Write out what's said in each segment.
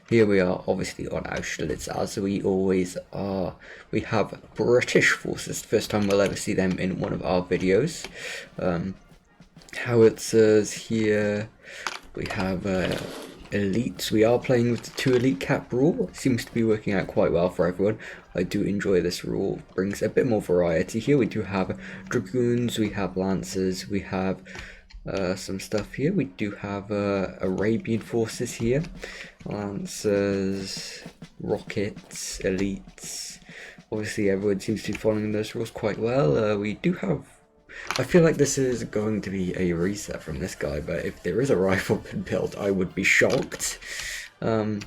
Here we are, obviously on Austerlitz, as we always are. We have British forces, first time we'll ever see them in one of our videos. Howitzers here, we have elites. We are playing with the 2 elite cap rule. It seems to be working out quite well for everyone. I do enjoy this rule, brings a bit more variety. Here we do have dragoons, we have lancers, we have some stuff here. We do have Arabian forces here, lancers, rockets, elites. Obviously everyone seems to be following those rules quite well. We do have, I feel like this is going to be a reset from this guy, but if there is a rifleman build, I would be shocked. Some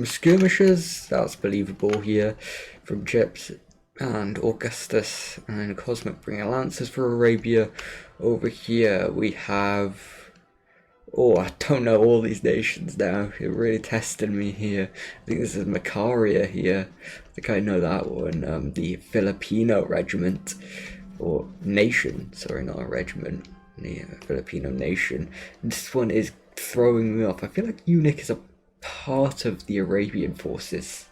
skirmishers, that's believable here, from Chips and Augustus and Cosmic bringing lancers for Arabia. Over here we have, oh, I don't know all these nations now. It really tested me here. I think this is Macaria here. I think I know that one. The Filipino regiment, or nation. Sorry, not a regiment. The Filipino nation. This one is throwing me off. I feel like Unic is a part of the Arabian forces.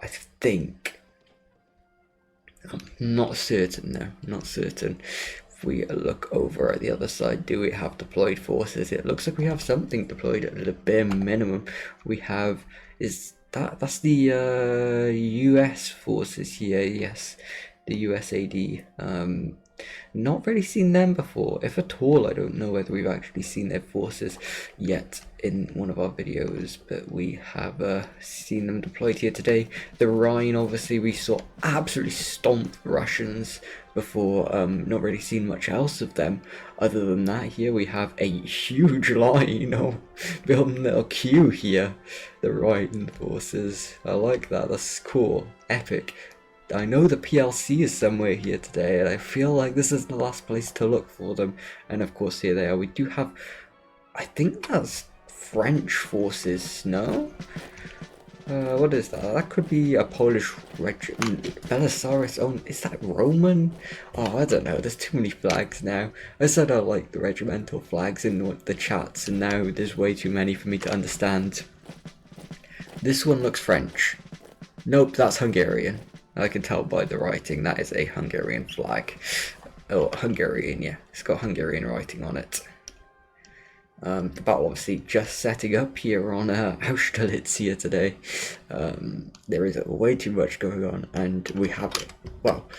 I think. I'm not certain though. Not certain. If we look over at the other side, do we have deployed forces? It looks like we have something deployed at the bare minimum. We have, that's the US forces here, yes, the USAD. Not really seen them before, if at all. I don't know whether we've actually seen their forces yet in one of our videos, but we have seen them deployed here today. The Rhine, obviously, we saw absolutely stomp the Russians before, not really seen much else of them. Other than that, here we have a huge line, building a little queue here. The Rhine forces, I like that, that's cool, epic. I know the PLC is somewhere here today, and I feel like this is the last place to look for them. And of course, here they are. We do have, I think that's French forces, no? What is that? That could be a Polish regiment. Belisarius, oh, is that Roman? Oh, I don't know, there's too many flags now. I said I like the regimental flags in the chats, and now there's way too many for me to understand. This one looks French. Nope, that's Hungarian. I can tell by the writing that is a Hungarian flag. Oh, Hungarian, yeah. It's got Hungarian writing on it. The battle obviously just setting up here on Austerlitz here today. There is way too much going on, and we have, well,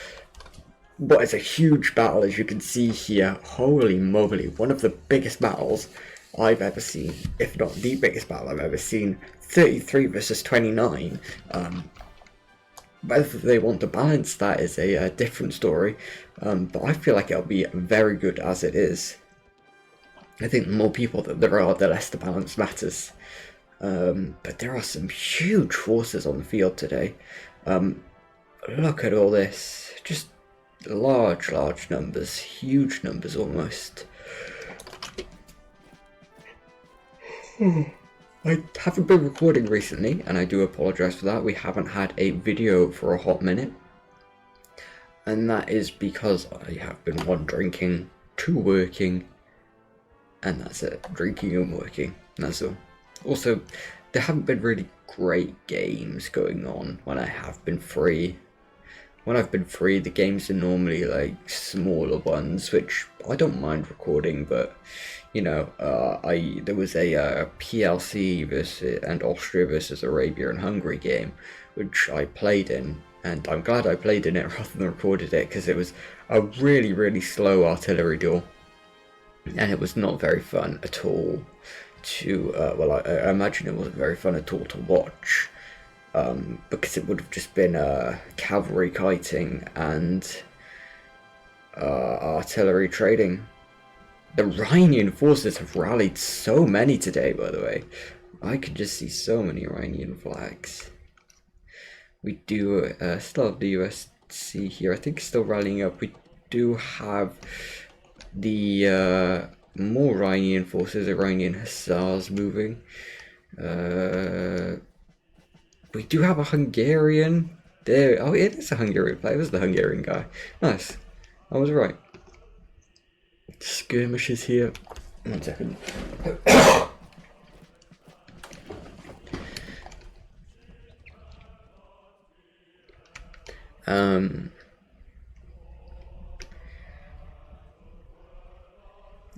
what is a huge battle, as you can see here. Holy moly, one of the biggest battles I've ever seen, if not the biggest battle I've ever seen. 33 versus 29. Whether they want to balance that is a different story, but I feel like it'll be very good as it is. I think the more people that there are, the less the balance matters. But there are some huge forces on the field today. Look at all this, just large numbers, huge numbers almost. I haven't been recording recently, and I do apologise for that. We haven't had a video for a hot minute, and that is because I have been 1, drinking, 2, working, and that's it. Drinking and working, that's all. Also, there haven't been really great games going on when I have been free. When I've been free, the games are normally like smaller ones, which I don't mind recording, but you know, there was a PLC and Austria versus Arabia and Hungary game, which I played in, and I'm glad I played in it rather than recorded it, because it was a really slow artillery duel, and it was not very fun at all to, well, I imagine it wasn't very fun at all to watch, because it would have just been cavalry kiting and artillery trading. The Rhinian forces have rallied so many today, by the way. I could just see so many Rhinian flags. We do still have the USC here. I think still rallying up. We do have the more Rhinian forces, Iranian hussars moving. We do have a Hungarian. There. Oh, it is a Hungarian flag. It was the Hungarian guy. Nice. I was right. Skirmishes here. 1 second.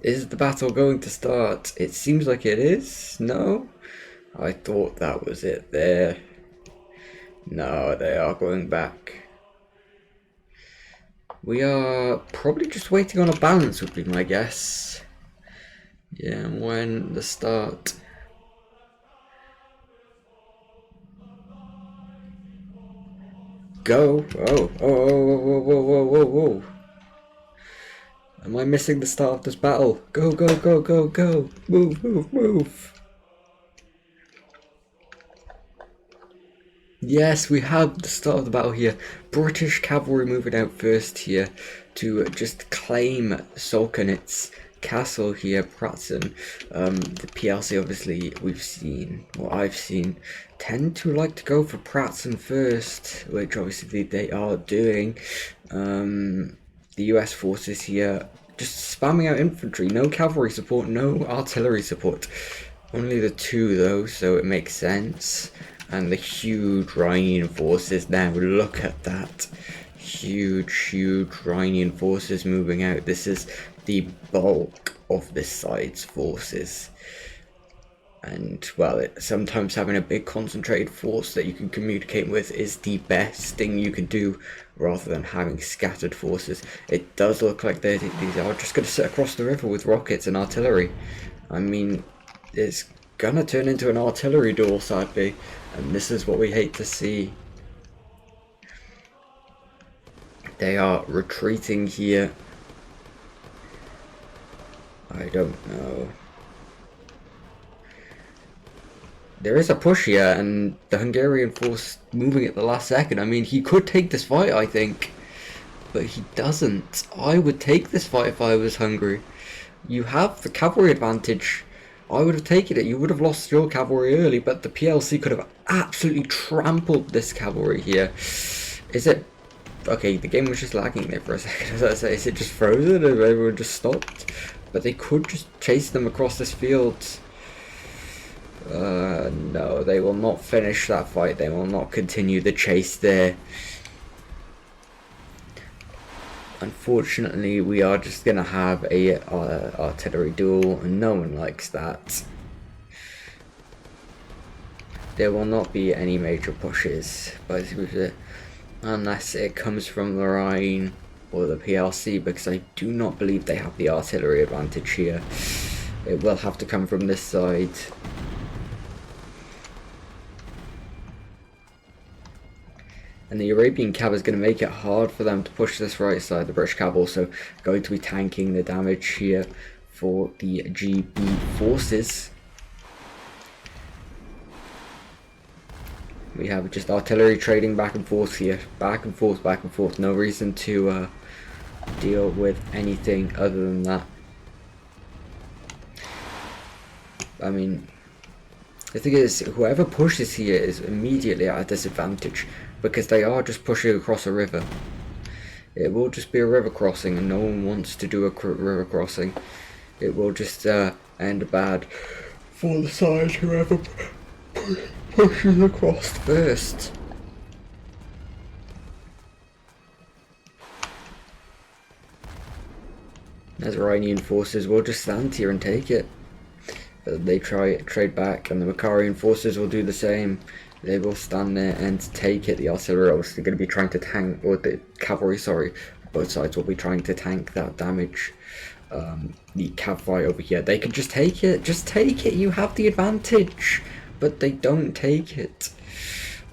Is the battle going to start? It seems like it is. No? I thought that was it there. No, they are going back. We are probably just waiting on a balance would be my guess. Yeah, when the start. Go. Oh, oh, oh, whoa, whoa, whoa, whoa, whoa. Am I missing the start of this battle? Go, go, go, go, go. Move, move, move. Yes, we have the start of the battle here. British cavalry moving out first here to just claim Solkonitz castle here, Pratzen. The PLC obviously we've seen, or I've seen, tend to like to go for Pratzen first, which obviously they are doing. The US forces here just spamming out infantry, no cavalry support, no artillery support. Only the two though, so it makes sense. And the huge Rhinian forces now, look at that. Huge Rhinian forces moving out. This is the bulk of this side's forces. And, well, sometimes having a big concentrated force that you can communicate with is the best thing you can do, rather than having scattered forces. It does look like these are just going to sit across the river with rockets and artillery. I mean, it's going to turn into an artillery duel, sadly. And this is what we hate to see. They are retreating here. I don't know. There is a push here, and the Hungarian force moving at the last second. I mean, he could take this fight, I think. But he doesn't. I would take this fight if I was Hungary. You have the cavalry advantage. I would have taken it. You would have lost your cavalry early, but the PLC could have absolutely trampled this cavalry here. Is it... Okay, the game was just lagging there for a second. As I say, is it just frozen or everyone just stopped? But they could just chase them across this field. No, they will not finish that fight. They will not continue the chase there. Unfortunately, we are just going to have a artillery duel, and no one likes that. There will not be any major pushes, unless it comes from the Rhine or the PLC, because I do not believe they have the artillery advantage here. It will have to come from this side. And the Arabian Cav is going to make it hard for them to push this right side. The British Cav also going to be tanking the damage here for the GB forces. We have just artillery trading back and forth here. Back and forth, back and forth. No reason to deal with anything other than that. I mean, the thing is, whoever pushes here is immediately at a disadvantage, because they are just pushing across a river. It will just be a river crossing, and no one wants to do a river crossing. It will just end bad for the side whoever pushes across first. As Iranian forces will just stand here and take it. But they trade back, and the Macarian forces will do the same. They will stand there and take it. The artillery are obviously going to be trying to tank, or the cavalry, sorry, both sides will be trying to tank that damage. The cav fight over here, they can just take it. Just take it. You have the advantage, but they don't take it.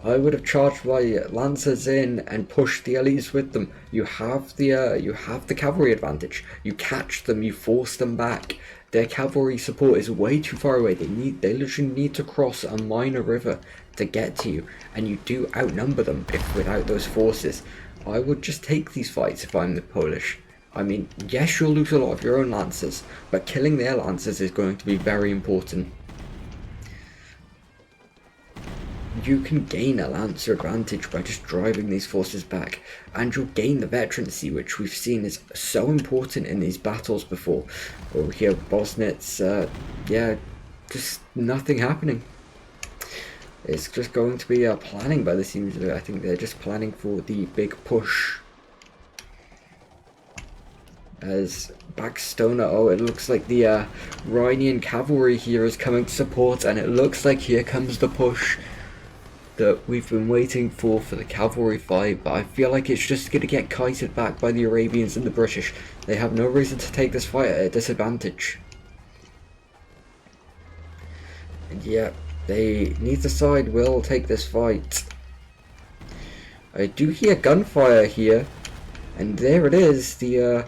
I would have charged my lancers in and pushed the elites with them. You have the cavalry advantage. You catch them. You force them back. Their cavalry support is way too far away. They literally need to cross a minor river to get to you, and you do outnumber them without those forces. I would just take these fights if I'm the Polish. I mean, yes, you'll lose a lot of your own lancers, but killing their lancers is going to be very important. You can gain a lancer advantage by just driving these forces back, and you'll gain the veterancy, which we've seen is so important in these battles before. Over here, Bosnets, yeah, just nothing happening. It's just going to be planning by the seams of it. I think they're just planning for the big push. As Backstoner, oh, it looks like the Rhinian cavalry here is coming to support, and it looks like here comes the push that we've been waiting for the cavalry fight, but I feel like it's just going to get kited back by the Arabians and the British. They have no reason to take this fight at a disadvantage. And yeah, neither side will take this fight. I do hear gunfire here. And there it is, the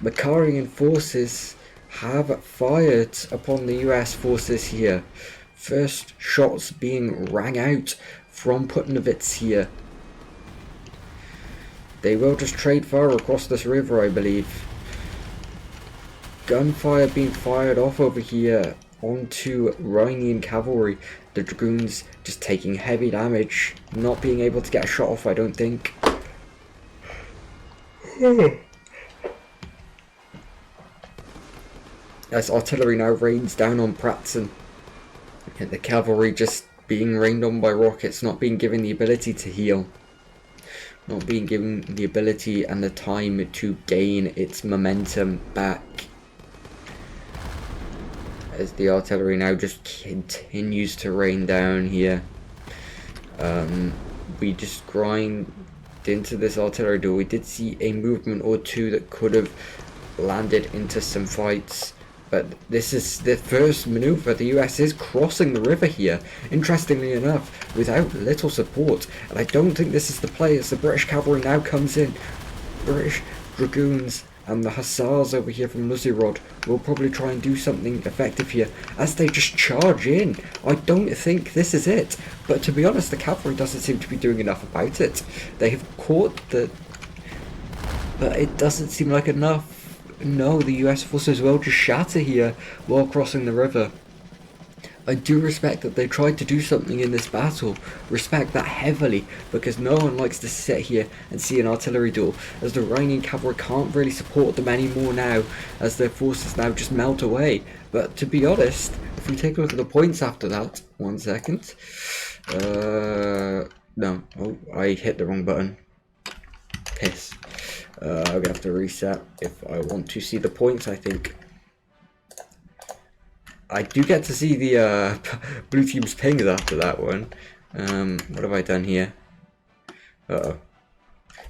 Makarian forces have fired upon the US forces here. First shots being rang out from Putnavitz here. They will just trade fire across this river, I believe. Gunfire being fired off over here onto Rhinian cavalry. The dragoons just taking heavy damage, not being able to get a shot off, I don't think. As artillery now rains down on Pratzen, and the cavalry just being rained on by rockets, not being given the ability to heal, not being given the ability and the time to gain its momentum back. As the artillery now just continues to rain down here. We just grind into this artillery duel. We did see a movement or two that could have landed into some fights, but this is the first maneuver. The US is crossing the river here, interestingly enough, without little support, and I don't think this is the play as the British cavalry now comes in. British dragoons and the hussars over here from Nuzirod will probably try and do something effective here as they just charge in. I don't think this is it, but to be honest, the cavalry doesn't seem to be doing enough about it. They have caught the... but it doesn't seem like enough. No, the US forces will just shatter here while crossing the river. I do respect that they tried to do something in this battle, respect that heavily, because no one likes to sit here and see an artillery duel, as the Rhinian cavalry can't really support them anymore now, as their forces now just melt away. But to be honest, if we take a look at the points after that, 1 second, no, oh, I hit the wrong button, piss, I'm gonna have to reset if I want to see the points. I think I do get to see the blue team's pings after that one. What have I done here? Uh-oh.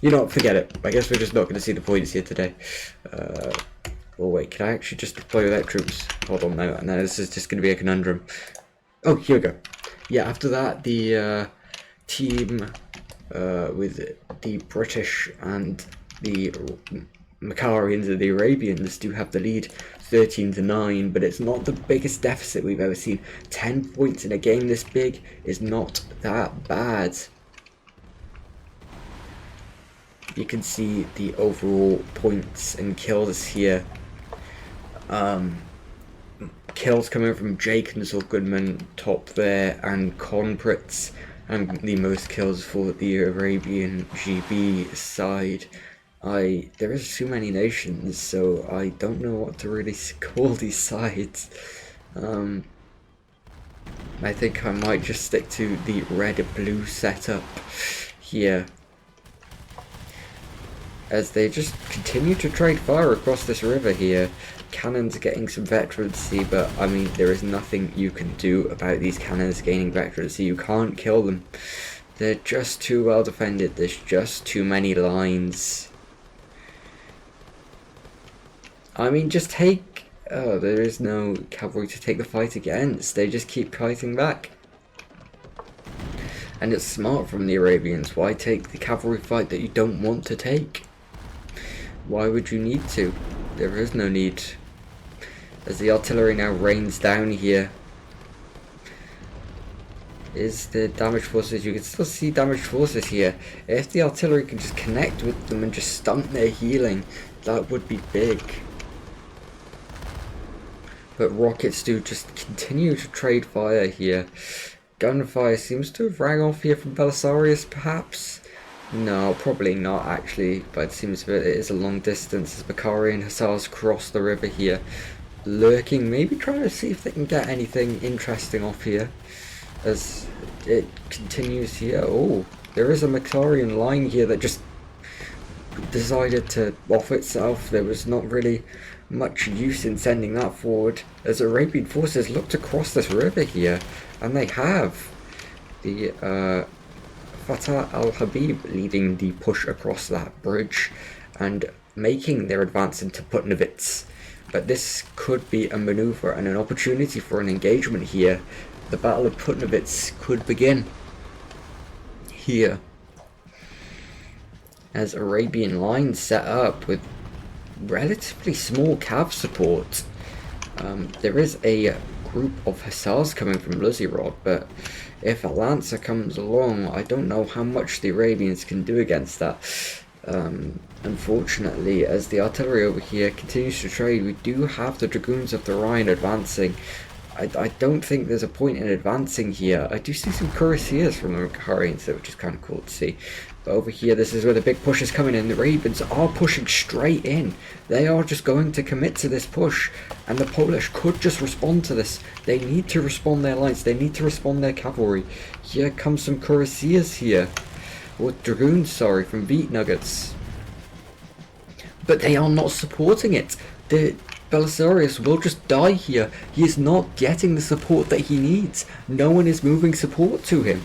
You know what, forget it. I guess we're just not going to see the points here today. Oh wait, can I actually just deploy without troops? Hold on now, no, this is just going to be a conundrum. Oh, here we go. Yeah, after that, the team with the British and the Makarians and the Arabians do have the lead 13-9, but it's not the biggest deficit we've ever seen. 10 points in a game this big is not that bad. You can see the overall points and kills here. Kills coming from Jakens or Goodman top there, and Conpritz, and the most kills for the Arabian GB side. There is too many nations, so I don't know what to really call these sides. I think I might just stick to the red-blue setup here, as they just continue to trade fire across this river here. Cannons are getting some veterancy, but I mean, there is nothing you can do about these cannons gaining veterancy. You can't kill them. They're just too well defended. There's just too many lines. I mean, just take... oh, there is no cavalry to take the fight against. They just keep fighting back. And it's smart from the Arabians. Why take the cavalry fight that you don't want to take? Why would you need to? There is no need. As the artillery now rains down here. Is the damaged forces? You can still see damaged forces here. If the artillery can just connect with them and just stunt their healing, that would be big. But rockets do just continue to trade fire here. Gunfire seems to have rang off here from Belisarius, perhaps? No, probably not actually, but it seems that it is a long distance as Bakari and Hussars cross the river here. Lurking, maybe trying to see if they can get anything interesting off here. as it continues here. Oh, there is a Mactarian line here that just decided to off itself. There was not really much use in sending that forward, as Arabian forces look to cross this river here, and they have. The Fatah al-Habib leading the push across that bridge and making their advance into Putnavitz. But this could be a maneuver and an opportunity for an engagement here. The Battle of Putnavitz could begin here, as Arabian lines set up with relatively small cav support. There is a group of hussars coming from Luzirod, but if a lancer comes along, I don't know how much the Arabians can do against that. Unfortunately, as the artillery over here continues to trade, we do have the Dragoons of the Rhine advancing. I don't think there's a point in advancing here. I do see some cuirassiers from the Macarians, which is kind of cool to see. But over here, this is where the big push is coming in. The Arabians are pushing straight in. They are just going to commit to this push. And the Polish could just respond to this. They need to respond their lines. They need to respond their cavalry. Here comes some cuirassiers here. Or Dragoons, sorry, from Beat Nuggets. But they are not supporting it. The Belisarius will just die here. He is not getting the support that he needs. No one is moving support to him.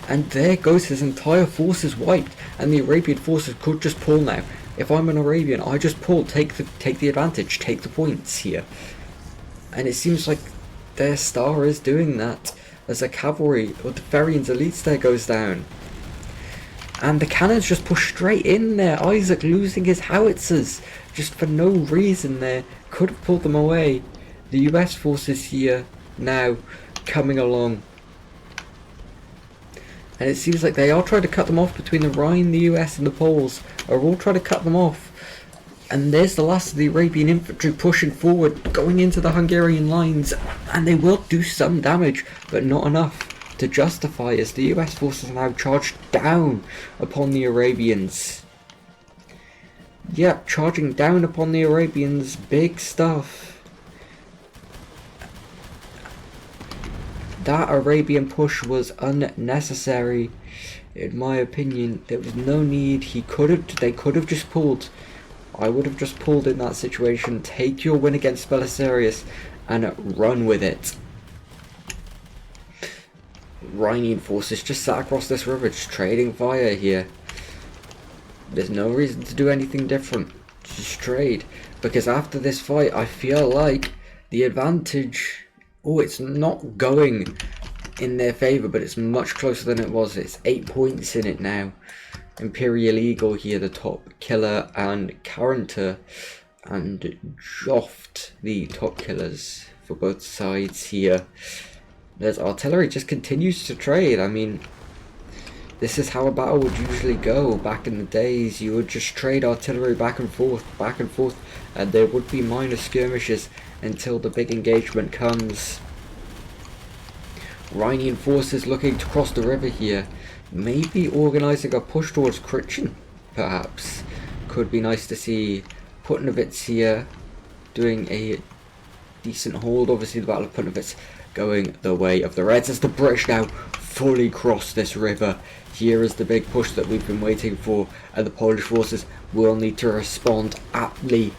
And there goes his entire forces wiped. And the Arabian forces could just pull now. If I'm an Arabian, I just pull, take the advantage, take the points here. And it seems like their star is doing that, as a cavalry, or the Ferians elites there goes down. And the cannons just push straight in there. Isaac losing his howitzers just for no reason there. Could have pulled them away. The US forces here now coming along. And it seems like they are trying to cut them off between the Rhine, the US and the Poles. Are all trying to cut them off. And there's the last of the Arabian infantry pushing forward, going into the Hungarian lines. And they will do some damage, but not enough to justify, as the US forces are now charged down upon the Arabians. Yep, charging down upon the Arabians, big stuff. That Arabian push was unnecessary, in my opinion. There was no need. They could have just pulled. I would have just pulled in that situation. Take your win against Belisarius and run with it. Rhinian forces just sat across this river, just trading fire here. There's no reason to do anything different. Just trade. Because after this fight, I feel like the advantage... Oh, it's not going in their favour, but it's much closer than it was. It's 8 points in it now. Imperial Eagle here, the top killer, and Carenter and Joft, the top killers for both sides here. There's artillery just continues to trade. I mean, this is how a battle would usually go back in the days. You would just trade artillery back and forth, and there would be minor skirmishes until the big engagement comes. Rhinian forces looking to cross the river here. Maybe organising a push towards Kritchen, perhaps. Could be nice to see. Putnavitz here doing a decent hold. Obviously the Battle of Putnavitz going the way of the Reds as the British now fully cross this river. Here is the big push that we've been waiting for, and the Polish forces will need to respond aptly.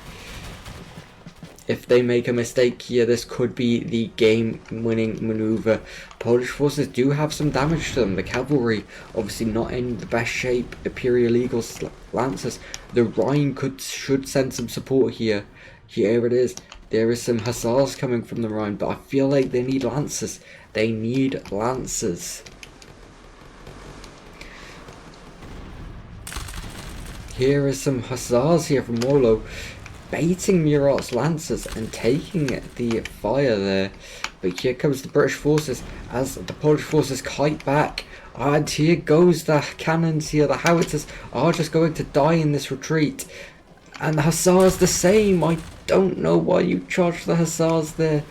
If they make a mistake here, this could be the game-winning maneuver. Polish forces do have some damage to them. The cavalry, obviously not in the best shape. Imperial Eagles, Lancers. The Rhine should send some support here. Here it is. There is some hussars coming from the Rhine, but I feel like they need Lancers. They need Lancers. Here is some hussars here from Molo, baiting Murat's Lancers and taking the fire there. But here comes the British forces as the Polish forces kite back. And here goes the cannons here. The howitzers are just going to die in this retreat. And the hussars the same. I don't know why you charged the hussars there.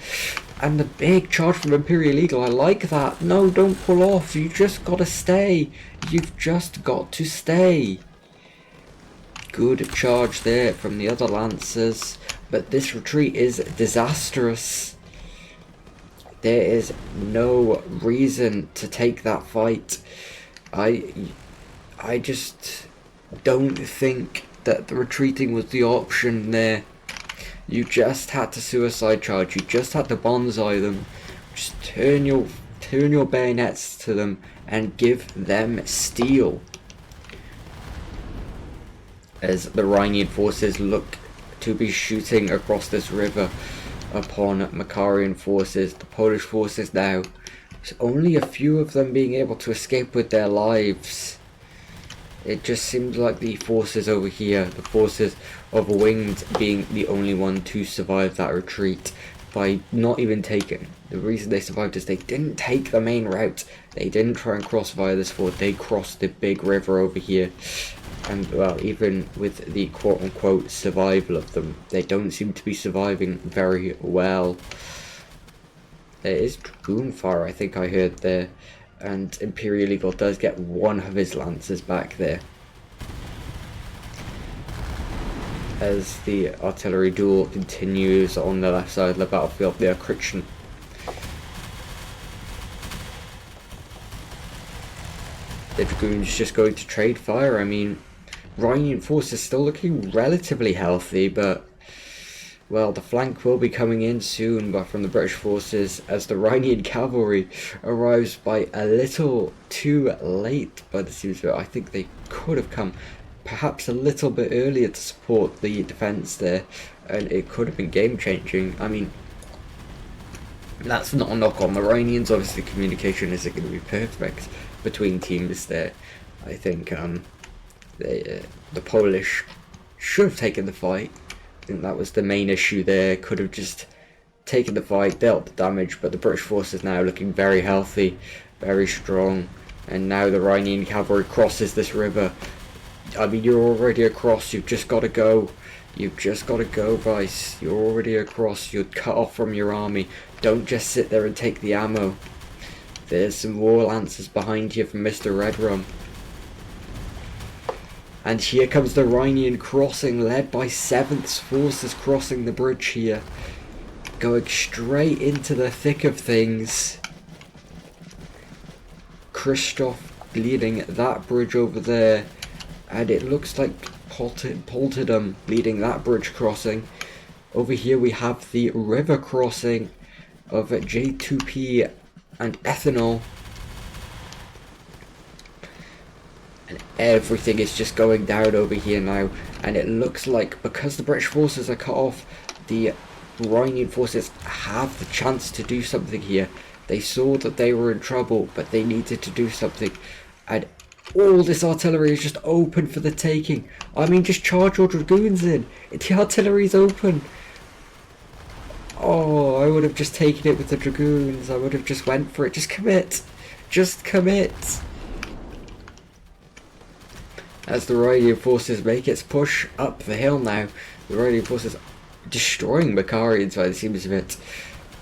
And the big charge from Imperial Eagle. I like that. No, don't pull off. You just got to stay. You've just got to stay. Good charge there from the other Lancers, but this retreat is disastrous. There is no reason to take that fight. I just don't think that the retreating was the option there. You just had to suicide charge. You just had to bonsai them. Just turn your bayonets to them and give them steel. As the Rhinian forces look to be shooting across this river upon Makarian forces, the Polish forces now, there's only a few of them being able to escape with their lives. It just seems like the forces over here, the forces of Winged, being the only one to survive that retreat by not even taking. The reason they survived is they didn't take the main route. They didn't try and cross via this ford. They crossed the big river over here. And, well, even with the quote-unquote survival of them, they don't seem to be surviving very well. There is dragoon fire, I think I heard there. And Imperial Eagle does get one of his lancers back there. As the artillery duel continues on the left side of the battlefield near Krichen. The dragoons just going to trade fire. I mean, Rhinian forces still looking relatively healthy, but, well, the flank will be coming in soon but from the British forces as the Rhinian cavalry arrives by a little too late by the seems of it. I think they could have come perhaps a little bit earlier to support the defence there, and it could have been game changing. I mean, that's not a knock on the Rhinians. Obviously communication isn't going to be perfect between teams there. I think the Polish should have taken the fight. I think that was the main issue there. Could have just taken the fight, dealt the damage, but the British forces now looking very healthy, very strong, and now the Rhinian cavalry crosses this river. I mean, you're already across, you've just got to go. You've just got to go, Vice. You're already across, you're cut off from your army. Don't just sit there and take the ammo. There's some war lancers behind you from Mr. Redrum. And here comes the Rhinian crossing, led by 7th forces crossing the bridge here. Going straight into the thick of things. Christoph leading that bridge over there. And it looks like Polterdam leading that bridge crossing. Over here we have the river crossing of J2P and Ethanol. And everything is just going down over here now. And it looks like, because the British forces are cut off, the Rhinian forces have the chance to do something here. They saw that they were in trouble, but they needed to do something. And all this artillery is just open for the taking. I mean, just charge your dragoons in. The artillery's open. Oh, I would have just taken it with the dragoons. I would have just went for it. Just commit. Just commit. As the Rhinian forces make its push up the hill now, the Rhinian forces destroying Makarians by the seams of it,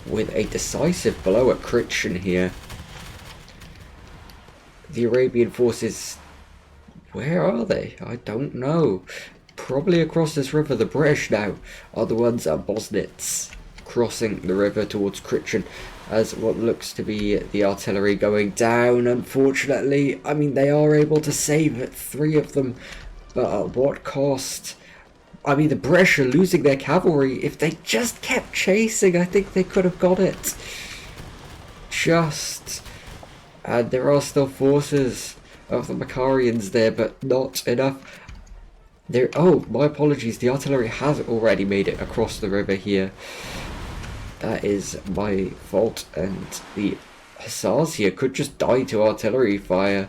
with a decisive blow at Krichen here. The Arabian forces, where are they? I don't know. Probably across this river. The British now are the ones at Bosnets, crossing the river towards Krichen, as what looks to be the artillery going down. Unfortunately, I mean, they are able to save it, 3 of them, but at what cost? I mean, the British are losing their cavalry. If they just kept chasing, I think they could have got it. Just. And there are still forces of the Makarians there, but not enough. There. Oh, my apologies. The artillery has already made it across the river here. That is my fault, and the Hussars here could just die to artillery fire.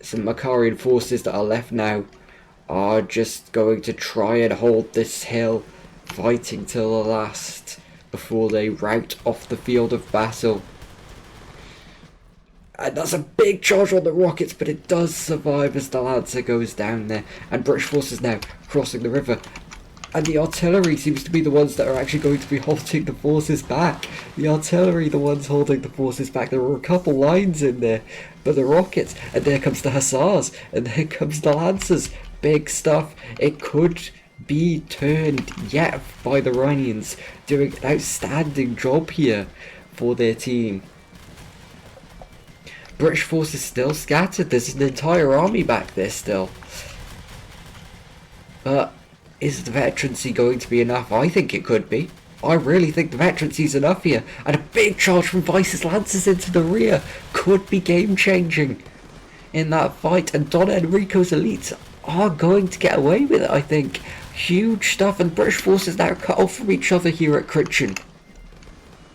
Some Makarian forces that are left now are just going to try and hold this hill, fighting till the last before they rout off the field of battle. And that's a big charge on the rockets, but it does survive as the Lancer goes down there. And British forces now crossing the river. And the artillery seems to be the ones that are actually going to be holding the forces back. The artillery, the ones holding the forces back. There were a couple lines in there. But the rockets, and there comes the Hussars, and there comes the Lancers. Big stuff. It could be turned yet by the Iranians, doing an outstanding job here for their team. British forces still scattered. There's an entire army back there still. But is the veterancy going to be enough? I think it could be. I really think the veterancy's enough here. And a big charge from Vice's Lancers into the rear could be game-changing in that fight. And Don Enrico's elites are going to get away with it, I think. Huge stuff, and British forces now cut off from each other here at Critchen.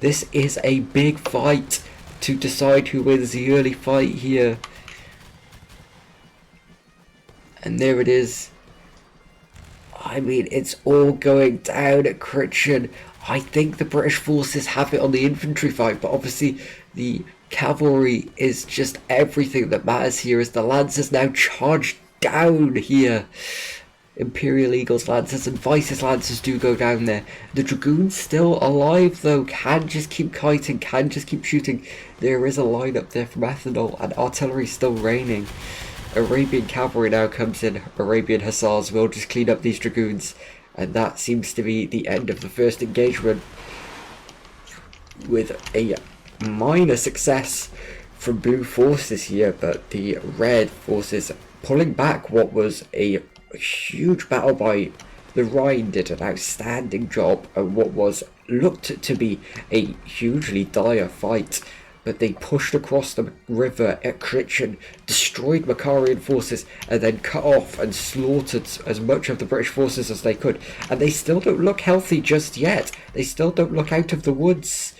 This is a big fight to decide who wins the early fight here. And there it is. I mean, it's all going down at Critchen. I think the British forces have it on the infantry fight, but obviously the cavalry is just everything that matters here as the Lancers now charge down here. Imperial Eagle's Lancers and Vice's Lancers do go down there. The Dragoons still alive though, can just keep kiting, can just keep shooting. There is a line up there from Ethanol and artillery still raining. Arabian cavalry now comes in. Arabian Hussars will just clean up these Dragoons, and that seems to be the end of the first engagement, with a minor success from blue forces here, but the red forces pulling back what was a huge battle by the Rhine. Did an outstanding job at what was looked to be a hugely dire fight, but they pushed across the river at Critchen, destroyed Makarian forces, and then cut off and slaughtered as much of the British forces as they could. And they still don't look healthy just yet. They still don't look out of the woods.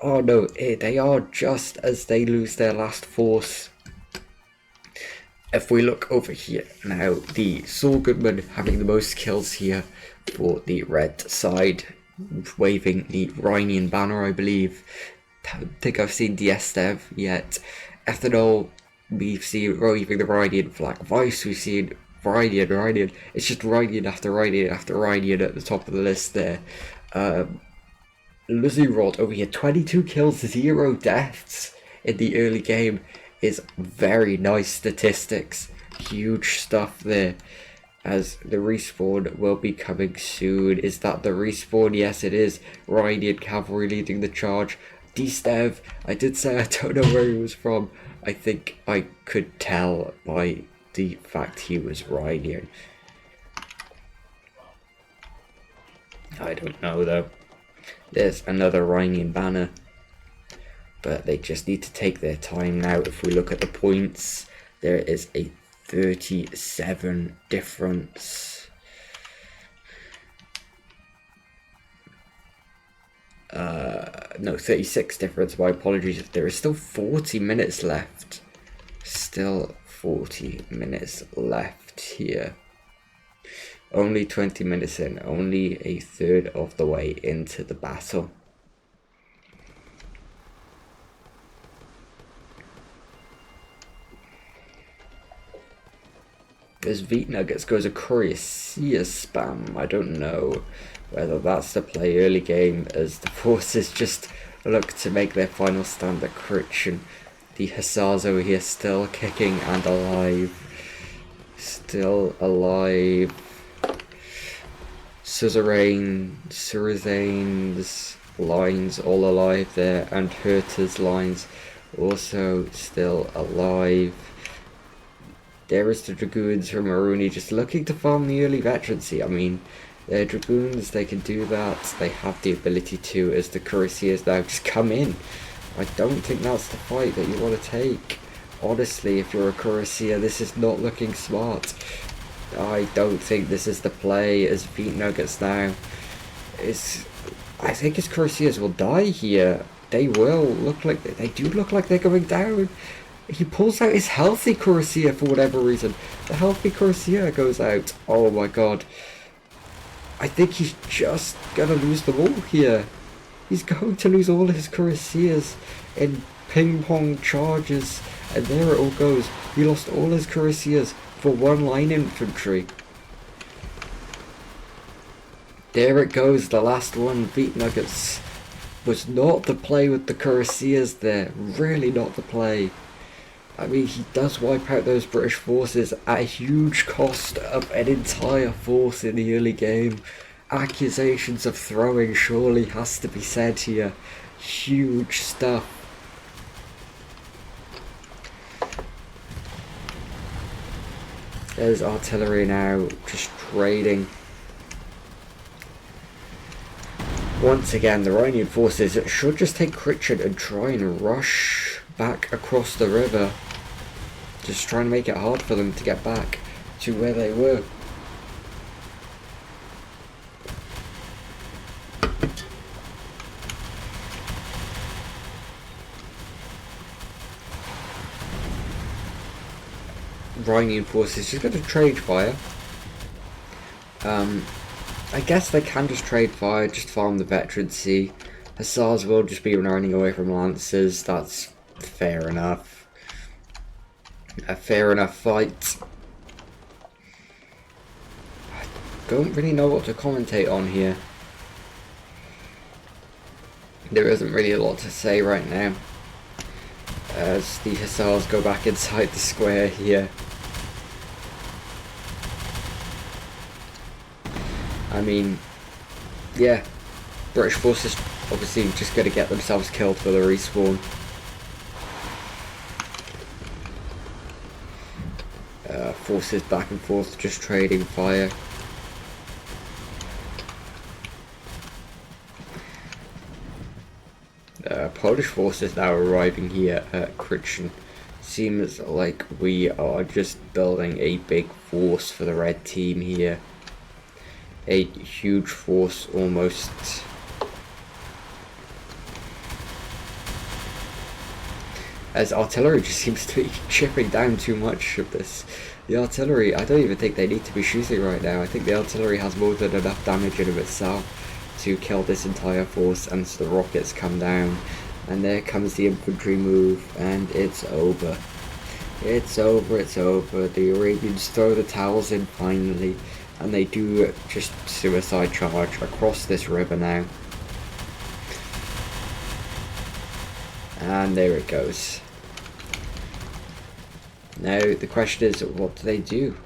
Oh no, they are just as they lose their last force. If we look over here now, the Saul Goodman having the most kills here for the red side, waving the Rhinian banner, I believe. I don't think I've seen Diestev yet. Ethanol, we've seen waving the Rhinian flag. Vice, we've seen Rhinian. It's just Rhinian after Rhinian after Rhinian at the top of the list there. Luzurod over here, 22 kills, 0 deaths in the early game is very nice statistics. Huge stuff there. As the respawn will be coming soon. Is that the respawn? Yes, it is. Rhinian cavalry leading the charge. Diestev, I did say I don't know where he was from. I think I could tell by the fact he was Rhinian. I don't know though. There's another Rhinian banner, but they just need to take their time now. If we look at the points, there is a 37 difference. No, 36 difference, my apologies. There is still 40 minutes left. Still 40 minutes left here. Only 20 minutes in, only a third of the way into the battle. As Veet Nuggets goes a Courrier spam, I don't know whether that's the play early game as the forces just look to make their final stand at Critchen. The Hussars over here still kicking and alive. Still alive. Suzerain's lines all alive there, and Herta's lines also still alive. There is the Dragoons from Maruni just looking to farm the early veterancy. I mean, they're Dragoons, they can do that. They have the ability to, as the Cuirassiers now just come in. I don't think that's the fight that you want to take. Honestly, if you're a Cuirassier, this is not looking smart. I don't think this is the play as Veet Nuggets now. I think his Cuirassiers will die here. They will look like, they do look like they're going down. He pulls out his healthy Cuirassier for whatever reason. The healthy Cuirassier goes out. Oh my god. I think he's just gonna lose them all here. He's going to lose all his Cuirassiers in ping pong charges. And there it all goes. He lost all his Cuirassiers for one line infantry. There it goes, the last one. Veet Nuggets was not the play with the Cuirassiers there. Really not the play. I mean, he does wipe out those British forces at a huge cost of an entire force in the early game. Accusations of throwing surely has to be said here. Huge stuff. There's artillery now, just trading. Once again, the Iranian forces should just take Critchin and try and rush back across the river. Just trying to make it hard for them to get back to where they were. Iranian forces just going to trade fire. I guess they can just trade fire, just farm the veterancy. Hussars will just be running away from lancers. That's fair enough. A fair enough fight. I don't really know what to commentate on here. There isn't really a lot to say right now, as the Hussars go back inside the square here. I mean, yeah, British forces obviously just going to get themselves killed for the respawn. Forces back and forth, just trading fire. Polish forces now arriving here at Critchin. Seems like we are just building a big force for the red team here. A huge force almost. As artillery just seems to be chipping down too much of this. The artillery, I don't even think they need to be shooting right now. I think the artillery has more than enough damage in of itself to kill this entire force, and so the rockets come down. And there comes the infantry move, and it's over. It's over, it's over. The Arabians throw the towels in finally. And they do just suicide charge across this river now. And there it goes. Now the question is, what do they do?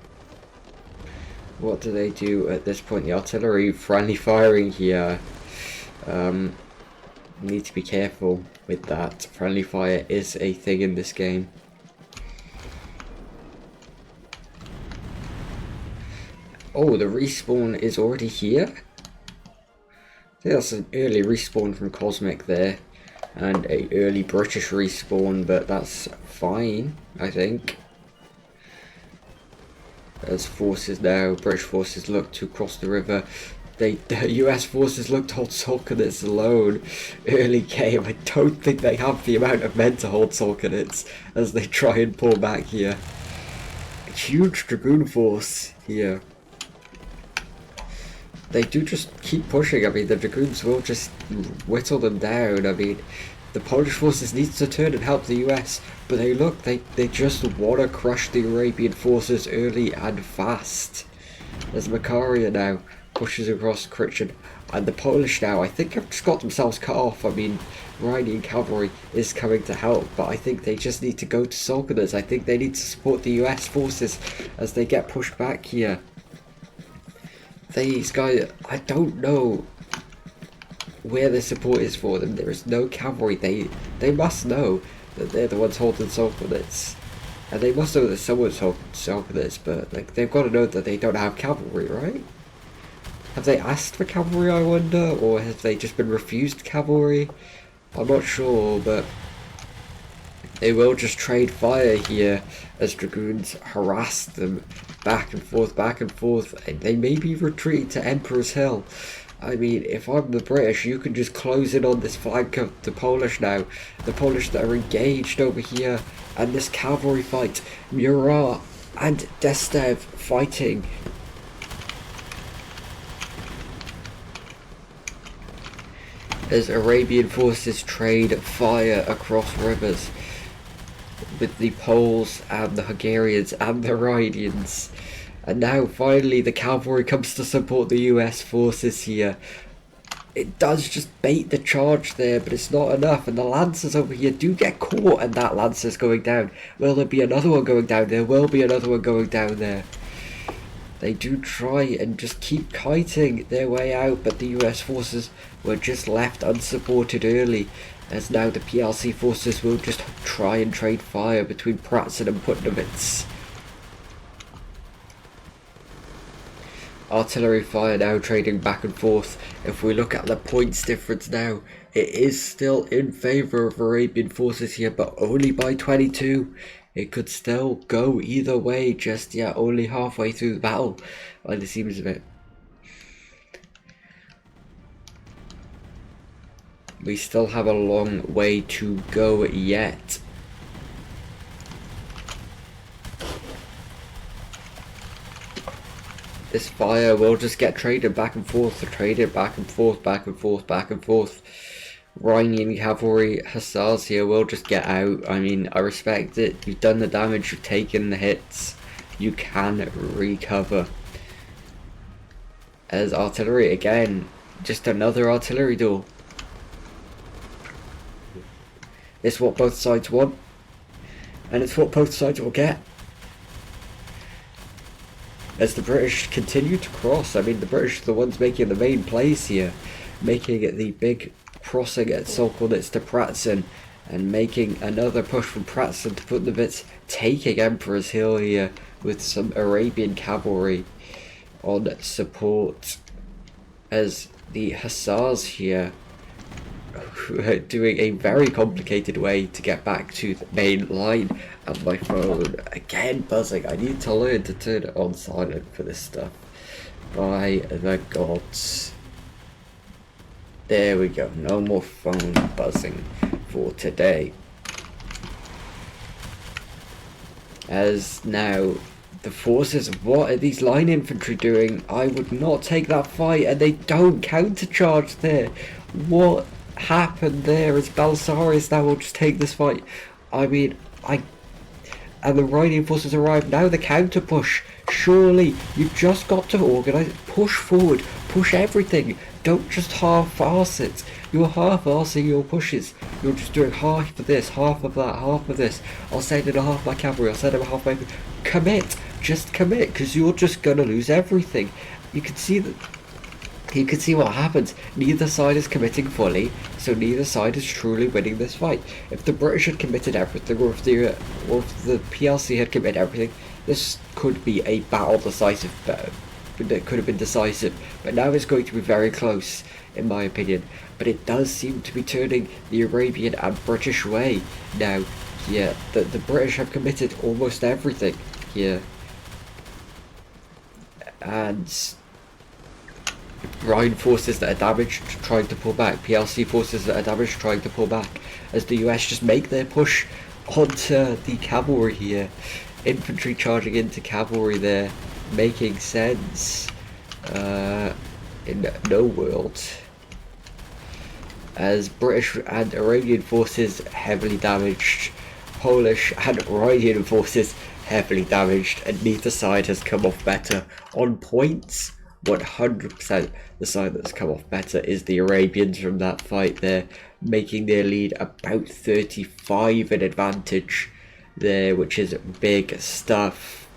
What do they do at this point? The artillery friendly firing here. Need to be careful with that. Friendly fire is a thing in this game. Oh, the respawn is already here? I think that's an early respawn from Cosmic there. And a early British respawn, but that's fine, I think. As forces now, British forces look to cross the river. The US forces look to hold Solkonitz alone. Early game, I don't think they have the amount of men to hold Solkonitz as they try and pull back here. A huge Dragoon force here. They do just keep pushing. I mean, the Dragoons will just whittle them down. I mean, the Polish forces need to turn and help the US, but they just want to crush the Arabian forces early and fast. There's Makaria now, pushes across Critchin, and the Polish now, I think, have just got themselves cut off. I mean, Iranian cavalry is coming to help, but I think they just need to go to Solkonitz. I think they need to support the US forces as they get pushed back here. These guys, I don't know where the support is for them. There is no cavalry. They must know that they're the ones holding Solkonitz. And they must know that someone's holding Solkonitz, but like, they've got to know that they don't have cavalry, right? Have they asked for cavalry, I wonder? Or have they just been refused cavalry? I'm not sure, but they will just trade fire here as Dragoons harass them back and forth, and they maybe retreat to Emperor's Hill. I mean, if I'm the British, you can just close in on this flank of the Polish now. The Polish that are engaged over here, and this cavalry fight. Murat and Destev fighting. As Arabian forces trade fire across rivers with the Poles and the Hungarians and the Iranians. And now finally the cavalry comes to support the US forces here. it does just bait the charge there, but it's not enough. And the Lancers over here do get caught, and that Lancer's going down. Will there be another one going down? There will be another one going down there. They do try and just keep kiting their way out, but the US forces were just left unsupported early, as now the PLC forces will just try and trade fire between Pratzen and Putnavitz. Artillery fire now trading back and forth. If we look at the points difference now, it is still in favour of Arabian forces here, but only by 22. It could still go either way, just yet only halfway through the battle, by the seems of it. We still have a long way to go yet. This fire will just get traded back and forth, traded back and forth, back and forth, back and forth. Rhinian cavalry hussars here will just get out. I mean, I respect it. You've done the damage, you've taken the hits. You can recover. As artillery, again, just another artillery duel. It's what both sides want. And it's what both sides will get. As the British continue to cross, I mean, the British are the ones making the main plays here. Making it the big crossing at Solkonitz to Pratzen, and making another push from Pratzen to Putnavitz, taking Emperor's Hill here with some Arabian cavalry on support, as the Hussars here are doing a very complicated way to get back to the main line. And my phone again buzzing. I need to learn to turn it on silent for this stuff. By the gods. There we go, no more phone buzzing for today. As now, the forces, what are these line infantry doing? I would not take that fight, and they don't countercharge there. What happened there? As Belisarius now will just take this fight. I mean, and the Rhinian forces arrive, now the counter push. Surely, you've just got to organise, push forward, push everything. Don't just half-arse it. You're half-arsing your pushes. You're just doing half of this, half of that, half of this. I'll send in a half my cavalry, I'll send in a half my... Commit! Just commit, because you're just going to lose everything. You can see that... You can see what happens. Neither side is committing fully, so neither side is truly winning this fight. If the British had committed everything, or if the PLC had committed everything, this could be a battle decisive. That could have been decisive, but now it's going to be very close, in my opinion. But it does seem to be turning the Arabian and British way now. Yeah, the British have committed almost everything here, and Rhine forces that are damaged trying to pull back, PLC forces that are damaged trying to pull back, as the US just make their push onto the cavalry here. Infantry charging into cavalry there, making sense in no world. As British and Iranian forces heavily damaged, Polish and Rhinian forces heavily damaged, and neither side has come off better. On points, 100% the side that's come off better is the Arabians from that fight there, making their lead about 35 in advantage there, which is big stuff.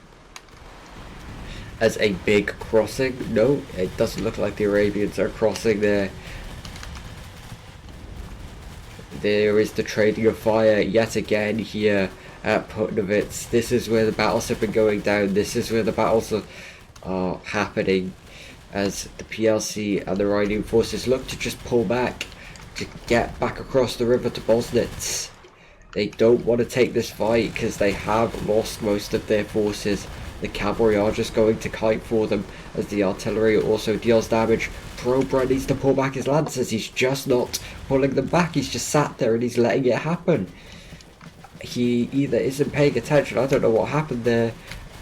As a big crossing, no, it doesn't look like the Arabians are crossing there. There is the trading of fire yet again here at Putnavitz. This is where the battles have been going down. This is where the battles are happening, as the PLC and the Rhinian forces look to just pull back, to get back across the river to Bosnets. They don't want to take this fight because they have lost most of their forces. The cavalry are just going to kite for them, as the artillery also deals damage. Probra needs to pull back his lancers. He's just not pulling them back. He's just sat there and he's letting it happen. He either isn't paying attention, I don't know what happened there.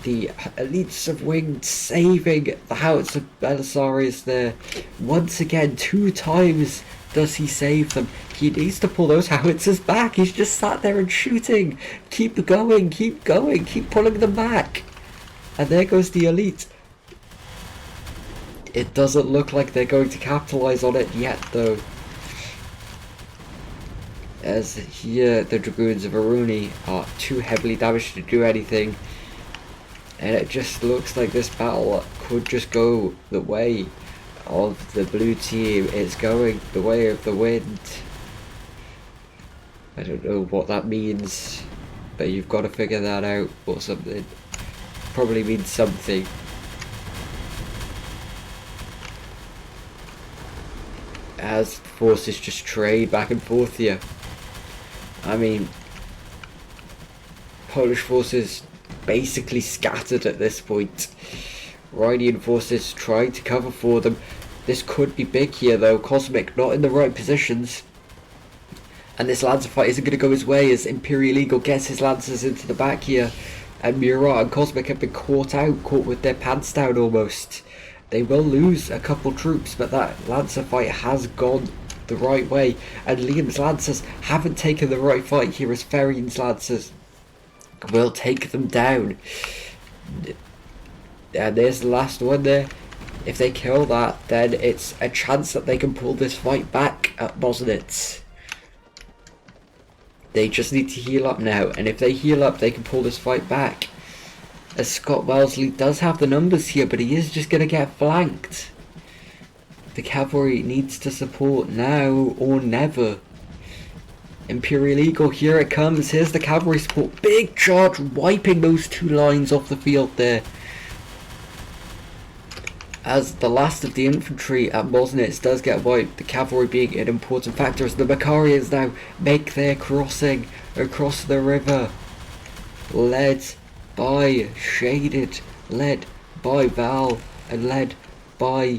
The elites of wing saving the howitzer of Belisarius there. Once again, 2 times does he save them. He needs to pull those howitzers back. He's just sat there and shooting. Keep going, keep going, keep pulling them back. And there goes the elite. It doesn't look like they're going to capitalize on it yet, though. As here, the Dragoons of Aruni are too heavily damaged to do anything. And it just looks like this battle could just go the way of the blue team. It's going the way of the wind. I don't know what that means, but you've got to figure that out or something. Probably means something. As forces just trade back and forth here. I mean, Polish forces basically scattered at this point. Rhinian forces trying to cover for them. This could be big here though. Cosmic not in the right positions. And this Lancer fight isn't going to go his way as Imperial Eagle gets his Lancers into the back here. And Murat and Cosmic have been caught with their pants down almost. They will lose a couple troops, but that Lancer fight has gone the right way. And Liam's Lancers haven't taken the right fight here as Ferian's Lancers will take them down. And there's the last one there. If they kill that, then it's a chance that they can pull this fight back at Bosnets. They just need to heal up now, and if they heal up, they can pull this fight back. As Scott Wellesley does have the numbers here, but he is just going to get flanked. The cavalry needs to support now or never. Imperial Eagle, here it comes. Here's the cavalry support. Big charge, wiping those two lines off the field there. As the last of the infantry at Bosnets does get wiped, the cavalry being an important factor as the Macarians now make their crossing across the river. Led by Shaded, led by Val, and led by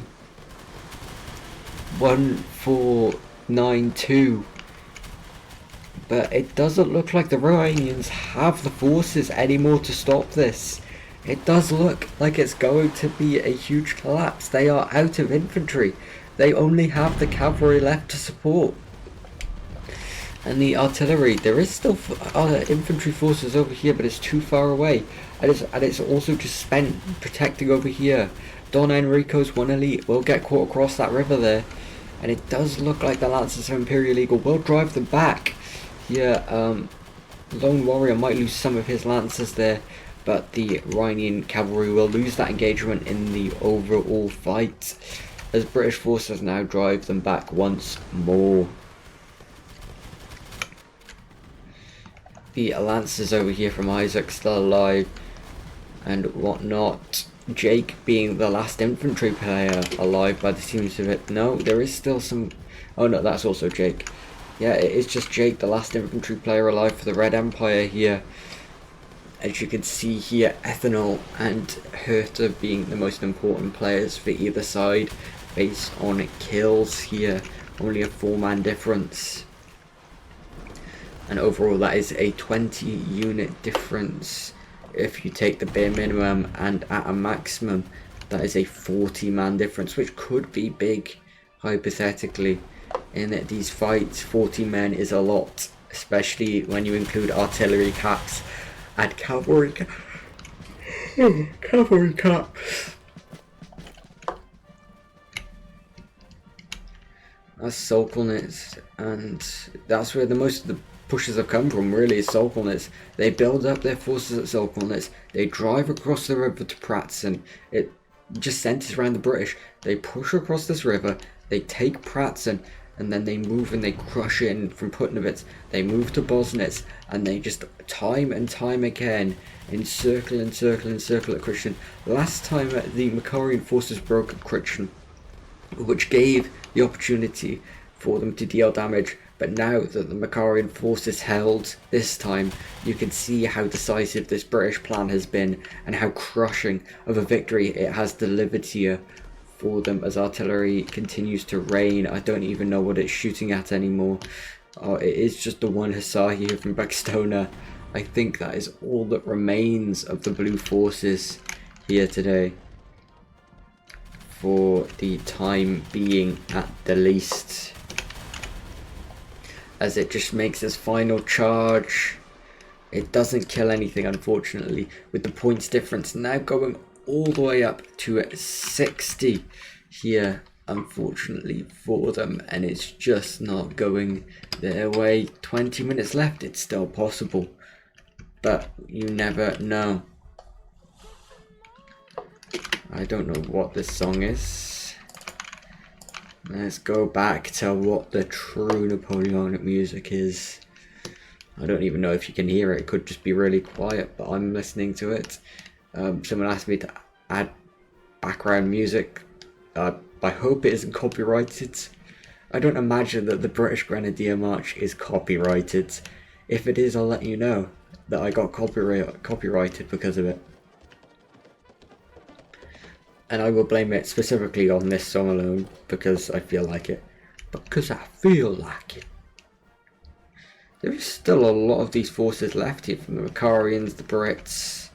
1492. But it doesn't look like the Romanians have the forces anymore to stop this. It does look like it's going to be a huge collapse. They are out of infantry. They only have the cavalry left to support. And the artillery, there is still infantry forces over here, but it's too far away. And it's also just spent protecting over here. Don Enrico's one elite will get caught across that river there. And it does look like the Lancers of Imperial Eagle will drive them back. Here, Lone Warrior might lose some of his Lancers there. But the Rhinian cavalry will lose that engagement in the overall fight, as British forces now drive them back once more. The Lancers over here from Isaac still alive and whatnot. Jake being the last infantry player alive by the seams of it. No, there is still some... Oh no, that's also Jake. Yeah, it is just Jake, the last infantry player alive for the Red Empire here. As you can see here, Ethanol and Herta being the most important players for either side based on kills here. Only a 4-man difference. And overall that is a 20 unit difference. If you take the bare minimum and at a maximum, that is a 40-man difference, which could be big hypothetically. In these fights, 40 men is a lot, especially when you include artillery caps and cavalry caps. That's Solkonitz, and that's where the most of the pushes have come from, really, is Solkonitz. They build up their forces at Solkonitz, they drive across the river to Pratzen, it just centers around the British, they push across this river, they take Pratzen, and then they move and they crush in from Putnavitz. They move to Bosnets, and they just time and time again encircle at Christian. Last time the Macarian forces broke at Christian, which gave the opportunity for them to deal damage. But now that the Macarian forces held this time, you can see how decisive this British plan has been and how crushing of a victory it has delivered here for them as artillery continues to rain. I don't even know what it's shooting at anymore. It is just the one Hussar here from Baxtona. I think that is all that remains of the blue forces here today, for the time being at the least, as it just makes this final charge. It doesn't kill anything, unfortunately, with the points difference now going all the way up to 60 here, unfortunately for them, and it's just not going their way. 20 minutes left, it's still possible, but you never know. I don't know what this song is. Let's go back to what the true Napoleonic music is. I don't even know if you can hear it. It could just be really quiet, but I'm listening to it. Someone asked me to add background music. I hope it isn't copyrighted. I don't imagine that the British Grenadier March is copyrighted. If it is, I'll let you know that I got copyrighted because of it. And I will blame it specifically on this song alone, because I feel like it. Because I feel like it. There is still a lot of these forces left here, from the Macarians, the Brits,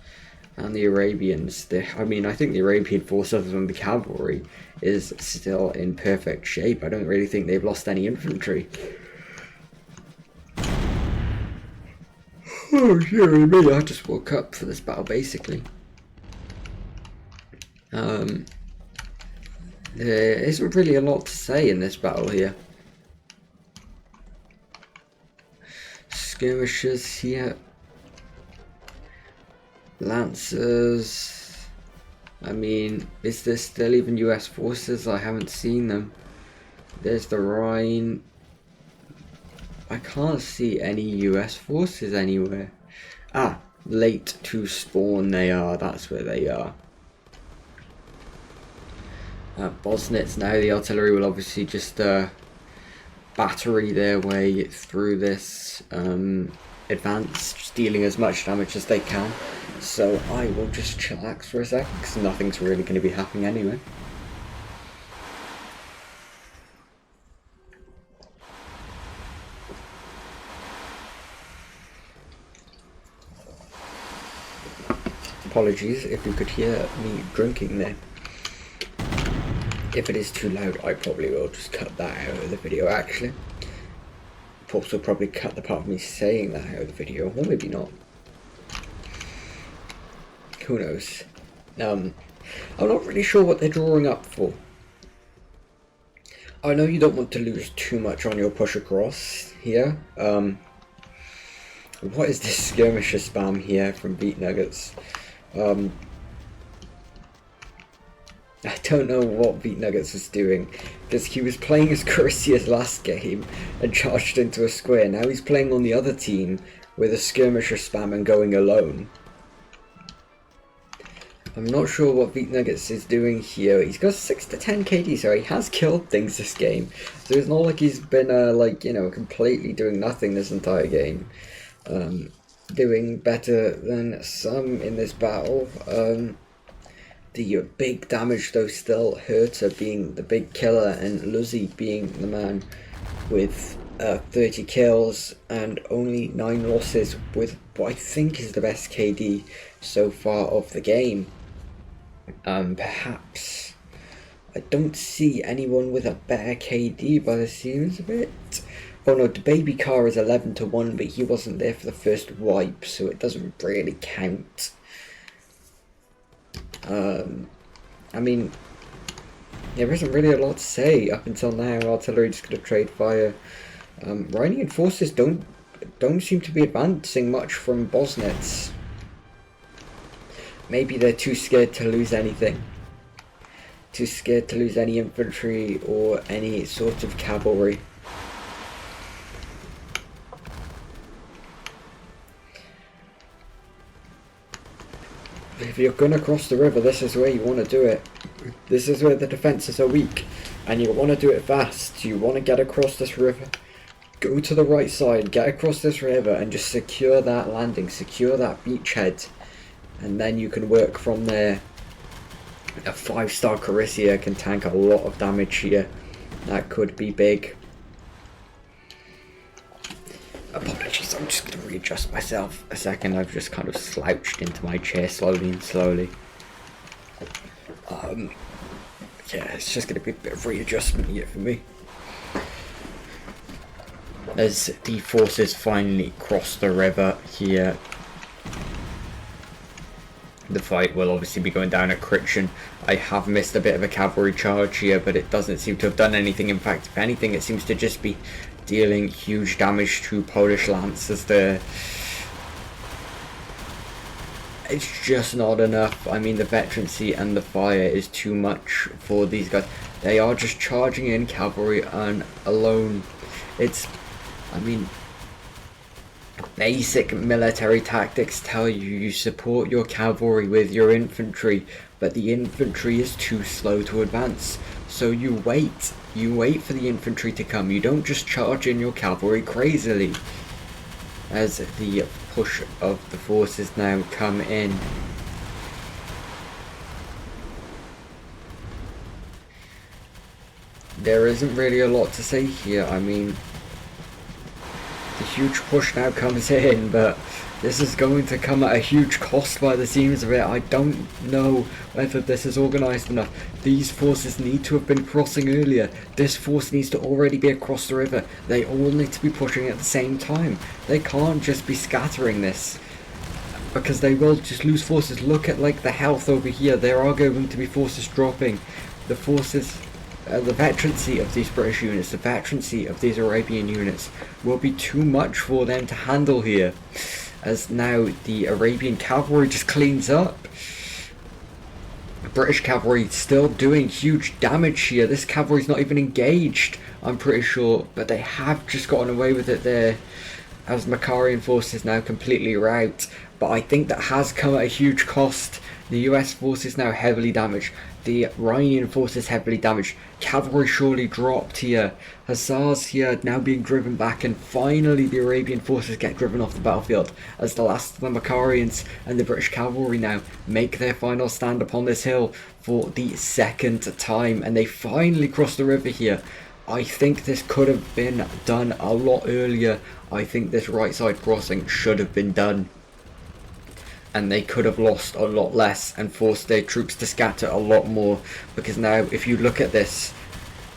and the Arabians. I think the Arabian force, other than the cavalry, is still in perfect shape. I don't really think they've lost any infantry. Oh, dearie me, I just woke up for this battle, basically. There isn't really a lot to say in this battle here. Skirmishers here. Lancers. I mean, is there still even US forces? I haven't seen them. There's the Rhine. I can't see any US forces anywhere. Ah, late to spawn they are. That's where they are. Bosnets now. The artillery will obviously just battery their way through this advance, just dealing as much damage as they can. So I will just chillax for a sec, because nothing's really going to be happening anyway. Apologies if you could hear me drinking there. If it is too loud, I probably will just cut that out of the video, actually. Also probably cut the part of me saying that out of the video, or maybe not. Who knows? I'm not really sure what they're drawing up for. I know you don't want to lose too much on your push across here. What is this skirmisher spam here from Beat Nuggets? I don't know what Beat Nuggets was doing, because he was playing as Chrysius last game and charged into a square. Now he's playing on the other team with a skirmisher spam and going alone. I'm not sure what Beat Nuggets is doing here. He's got 6 to 10 KD, so he has killed things this game. So it's not like he's been, completely doing nothing this entire game. Doing better than some in this battle. The big damage though still Herta being the big killer and Luzzi being the man with 30 kills and only 9 losses, with what I think is the best KD so far of the game. Perhaps I don't see anyone with a better KD by the seams of it. Oh no, the baby car is 11 to 1, but he wasn't there for the first wipe, so it doesn't really count. I mean, there isn't really a lot to say up until now. Artillery just going to trade fire. Rhinian forces don't seem to be advancing much from Bosnets. Maybe they're too scared to lose anything. Too scared to lose any infantry or any sort of cavalry. If you're going to cross the river, this is where you want to do it. This is where the defences are weak, and you want to do it fast. You want to get across this river, go to the right side, get across this river, and just secure that landing, secure that beachhead, and then you can work from there. A 5-star Chrysia can tank a lot of damage here. That could be big. Apologies, I'm just going to readjust myself a second. I've just kind of slouched into my chair slowly and slowly. Yeah, it's just going to be a bit of readjustment here for me. As the forces finally cross the river here. The fight will obviously be going down at Critchen. I have missed a bit of a cavalry charge here, but it doesn't seem to have done anything. In fact, if anything, it seems to just be dealing huge damage to Polish lancers there. It's just not enough. I mean, the veterancy and the fire is too much for these guys. They are just charging in cavalry and alone. I mean, basic military tactics tell you support your cavalry with your infantry, but the infantry is too slow to advance. So you wait for the infantry to come. You don't just charge in your cavalry crazily. As the push of the forces now come in. There isn't really a lot to say here. I mean, the huge push now comes in, but this is going to come at a huge cost by the seams of it. I don't know whether this is organised enough. These forces need to have been crossing earlier. This force needs to already be across the river. They all need to be pushing at the same time. They can't just be scattering this, because they will just lose forces. Look at like the health over here. There are going to be forces dropping. The forces, the veterancy of these British units, the veterancy of these Arabian units will be too much for them to handle here. As now the Arabian cavalry just cleans up. British cavalry still doing huge damage here. This cavalry's not even engaged, I'm pretty sure, but they have just gotten away with it there, as Makarian forces now completely rout. But I think that has come at a huge cost. The US forces now heavily damaged. The Rhinian forces heavily damaged. Cavalry surely dropped here. Hussars here now being driven back, and finally the Arabian forces get driven off the battlefield as the last of the Makarians and the British cavalry now make their final stand upon this hill for the second time, and they finally cross the river here. I think this could have been done a lot earlier. I think this right side crossing should have been done, and they could have lost a lot less and forced their troops to scatter a lot more, because now if you look at this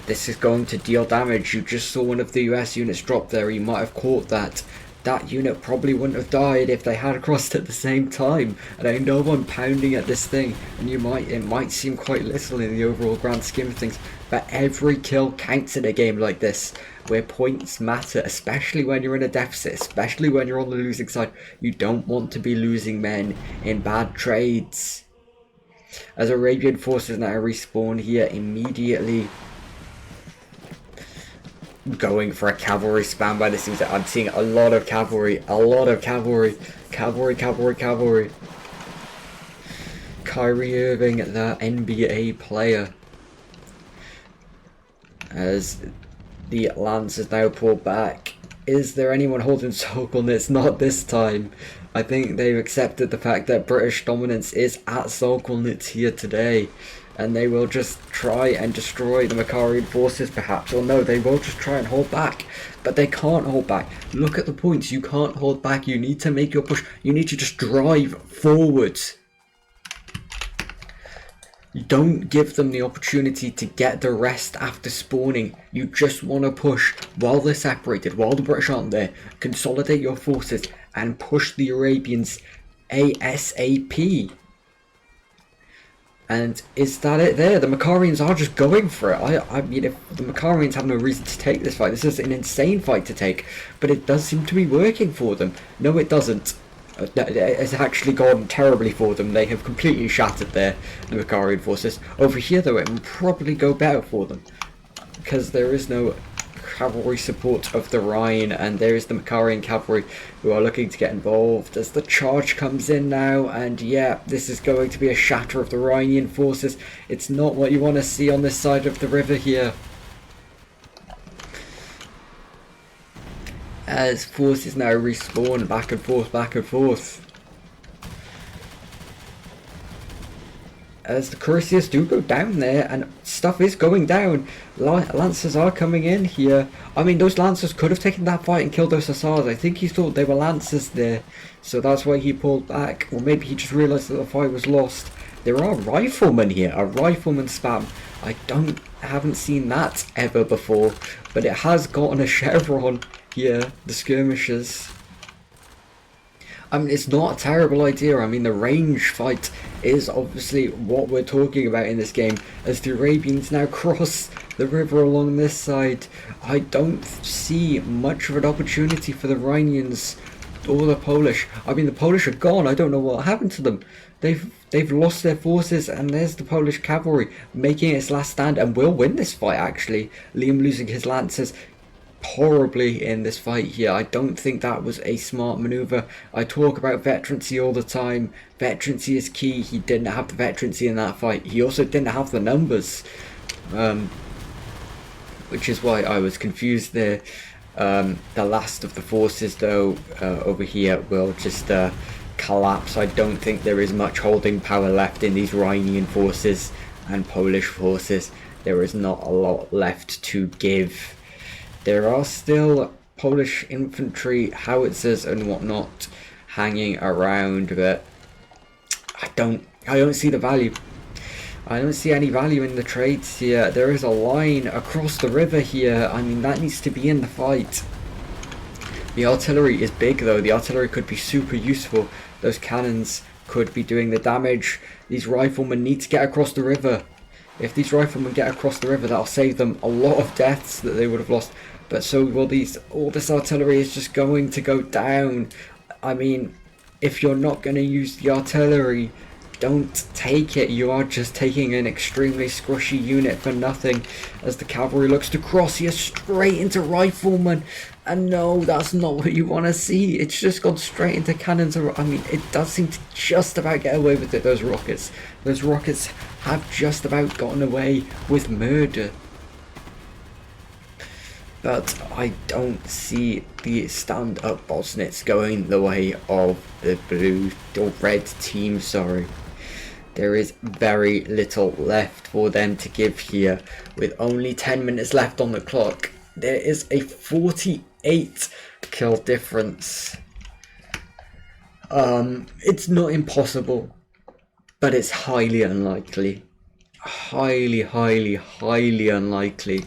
is going to deal damage. You just saw one of the US units drop there. You might have caught that. That unit probably wouldn't have died if they had crossed at the same time. And I know I'm pounding at this thing, and it might seem quite little in the overall grand scheme of things, but every kill counts in a game like this, where points matter, especially when you're in a deficit, especially when you're on the losing side. You don't want to be losing men in bad trades. As Arabian forces now respawn here immediately, going for a cavalry spam by the seams. I'm seeing a lot of cavalry, cavalry. Kyrie Irving, the NBA player, as the Lancers now pull back. Is there anyone holding Sokolnitz? Not this time. I think they've accepted the fact that British dominance is at Sokolnitz here today, and they will just try and destroy the Makarian forces perhaps. Or no, they will just try and hold back. But they can't hold back. Look at the points. You can't hold back. You need to make your push. You need to just drive forwards. You don't give them the opportunity to get the rest after spawning. You just want to push while they're separated, while the British aren't there. Consolidate your forces and push the Arabians ASAP. And is that it there? The Makarians are just going for it. I mean, if the Makarians have no reason to take this fight, this is an insane fight to take, but it does seem to be working for them. No, it doesn't. It's actually gone terribly for them. They have completely shattered the Makarian forces. Over here, though, it will probably go better for them, because there is no cavalry support of the Rhine, and there is the Makarian cavalry who are looking to get involved as the charge comes in now. And yeah, this is going to be a shatter of the Rhinian forces. It's not what you want to see on this side of the river here, as forces now respawn back and forth. As the Cuirassiers do go down there, and stuff is going down. Lancers are coming in here. I mean, those Lancers could have taken that fight and killed those Hussars. I think he thought they were Lancers there, so that's why he pulled back. Or maybe he just realised that the fight was lost. There are riflemen here, a rifleman spam. I haven't seen that ever before, but it has gotten a chevron here, the skirmishers. I mean, it's not a terrible idea. I mean, the range fight is obviously what we're talking about in this game. As the Arabians now cross the river along this side, I don't see much of an opportunity for the Rhinians or the Polish. I mean, the Polish are gone. I don't know what happened to them. They've lost their forces, and there's the Polish cavalry making its last stand, and will win this fight. Actually, Liam losing his lancers horribly in this fight here. I don't think that was a smart maneuver. I talk about veterancy all the time. Veterancy is key. He didn't have the veterancy in that fight. He also didn't have the numbers, which is why I was confused there. The last of the forces, though, over here will just collapse. I don't think there is much holding power left in these Rhinian forces and Polish forces. There is not a lot left to give. There are still Polish infantry, howitzers and whatnot hanging around, but I don't see the value. I don't see any value in the trades here. There is a line across the river here. I mean, that needs to be in the fight. The artillery is big, though. The artillery could be super useful. Those cannons could be doing the damage. These riflemen need to get across the river. If these riflemen get across the river, that'll save them a lot of deaths that they would have lost. But so will these. All this artillery is just going to go down. I mean, if you're not going to use the artillery, don't take it. You are just taking an extremely squishy unit for nothing. As the cavalry looks to cross here straight into riflemen. And no, that's not what you want to see. It's just gone straight into cannons. I mean, it does seem to just about get away with it, those rockets. Those rockets have just about gotten away with murder. But I don't see the stand-up Bosnets going the way of the blue or red team, sorry. There is very little left for them to give here. With only 10 minutes left on the clock, there is a 48 kill difference. It's not impossible, but it's highly unlikely. Highly unlikely,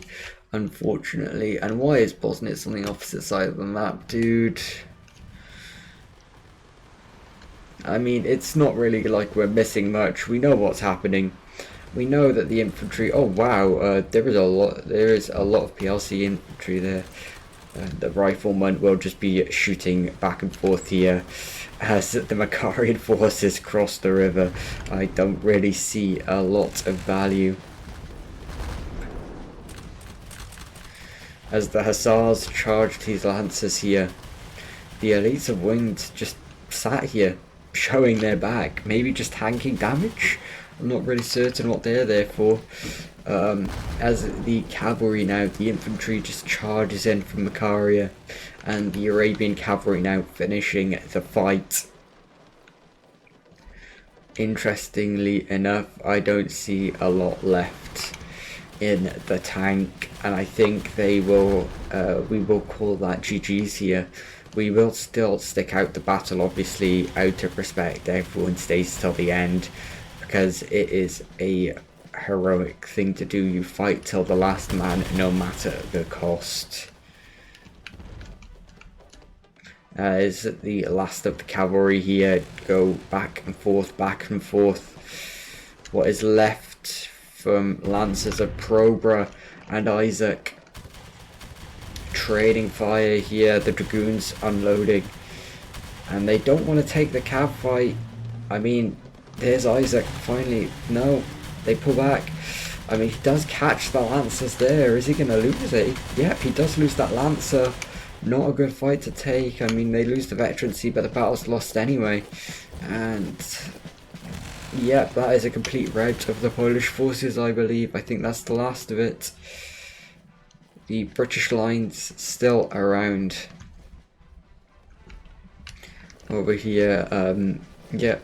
unfortunately. And why is Bosnets on the opposite side of the map, dude? I mean, it's not really like we're missing much. We know what's happening. We know that the infantry. Oh wow, there is a lot. There is a lot of PLC infantry there. The riflemen will just be shooting back and forth here as the Macarian forces cross the river. I don't really see a lot of value. As the Hussars charged his lancers here, the elites of Winged just sat here, showing their back, maybe just tanking damage. I'm not really certain what they're there for. As the cavalry now, the infantry just charges in from Macaria, and the Arabian cavalry now finishing the fight. Interestingly enough, I don't see a lot left in the tank, and I think they will. We will call that GG's here. We will still stick out the battle, obviously, out of respect. Everyone stays till the end, because it is a heroic thing to do. You fight till the last man, no matter the cost. As the last of the cavalry here go back and forth, back and forth. What is left from Lancers of Probra and Isaac trading fire here, the Dragoons unloading, and they don't want to take the cav fight. I mean, there's Isaac finally. No, they pull back. I mean, he does catch the Lancers there. Is he going to lose it? Yep, he does lose that Lancer. Not a good fight to take. I mean, they lose the veterancy, but the battle's lost anyway. And yeah, that is a complete rout of the Polish forces, I believe. I think that's the last of it. The British lines still around over here. Yeah,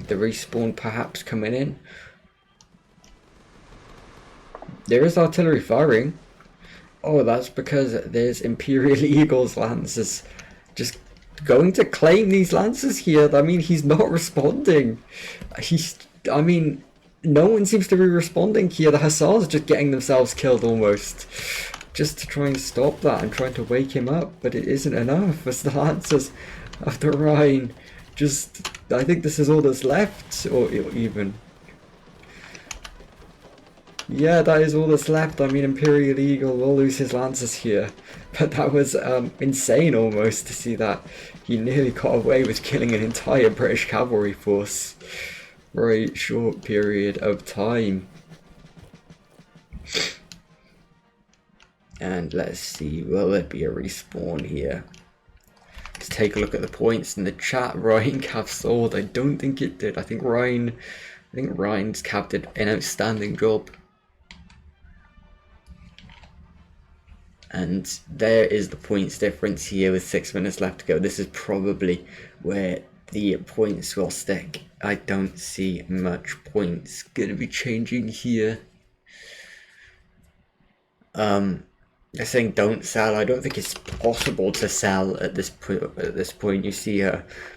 the respawn perhaps coming in. There is artillery firing. Oh, that's because there's Imperial Eagles Lancers just going to claim these Lancers here. I mean, he's not responding. I mean, no one seems to be responding here. The Hussars are just getting themselves killed almost, just to try and stop that and trying to wake him up, but it isn't enough as the Lancers of the Rhine I think this is all that's left, or even... Yeah, that is all that's left. I mean, Imperial Eagle will lose his lancers here. But that was insane almost to see that. He nearly got away with killing an entire British cavalry force for a short period of time. And let's see, will there be a respawn here? Let's take a look at the points in the chat. Ryan Cav sold. I don't think it did. I think Ryan's Cav did an outstanding job. And there is the points difference here with 6 minutes left to go. This is probably where the points will stick. I don't see much points going to be changing here. They're saying don't sell. I don't think it's possible to sell at this point. You see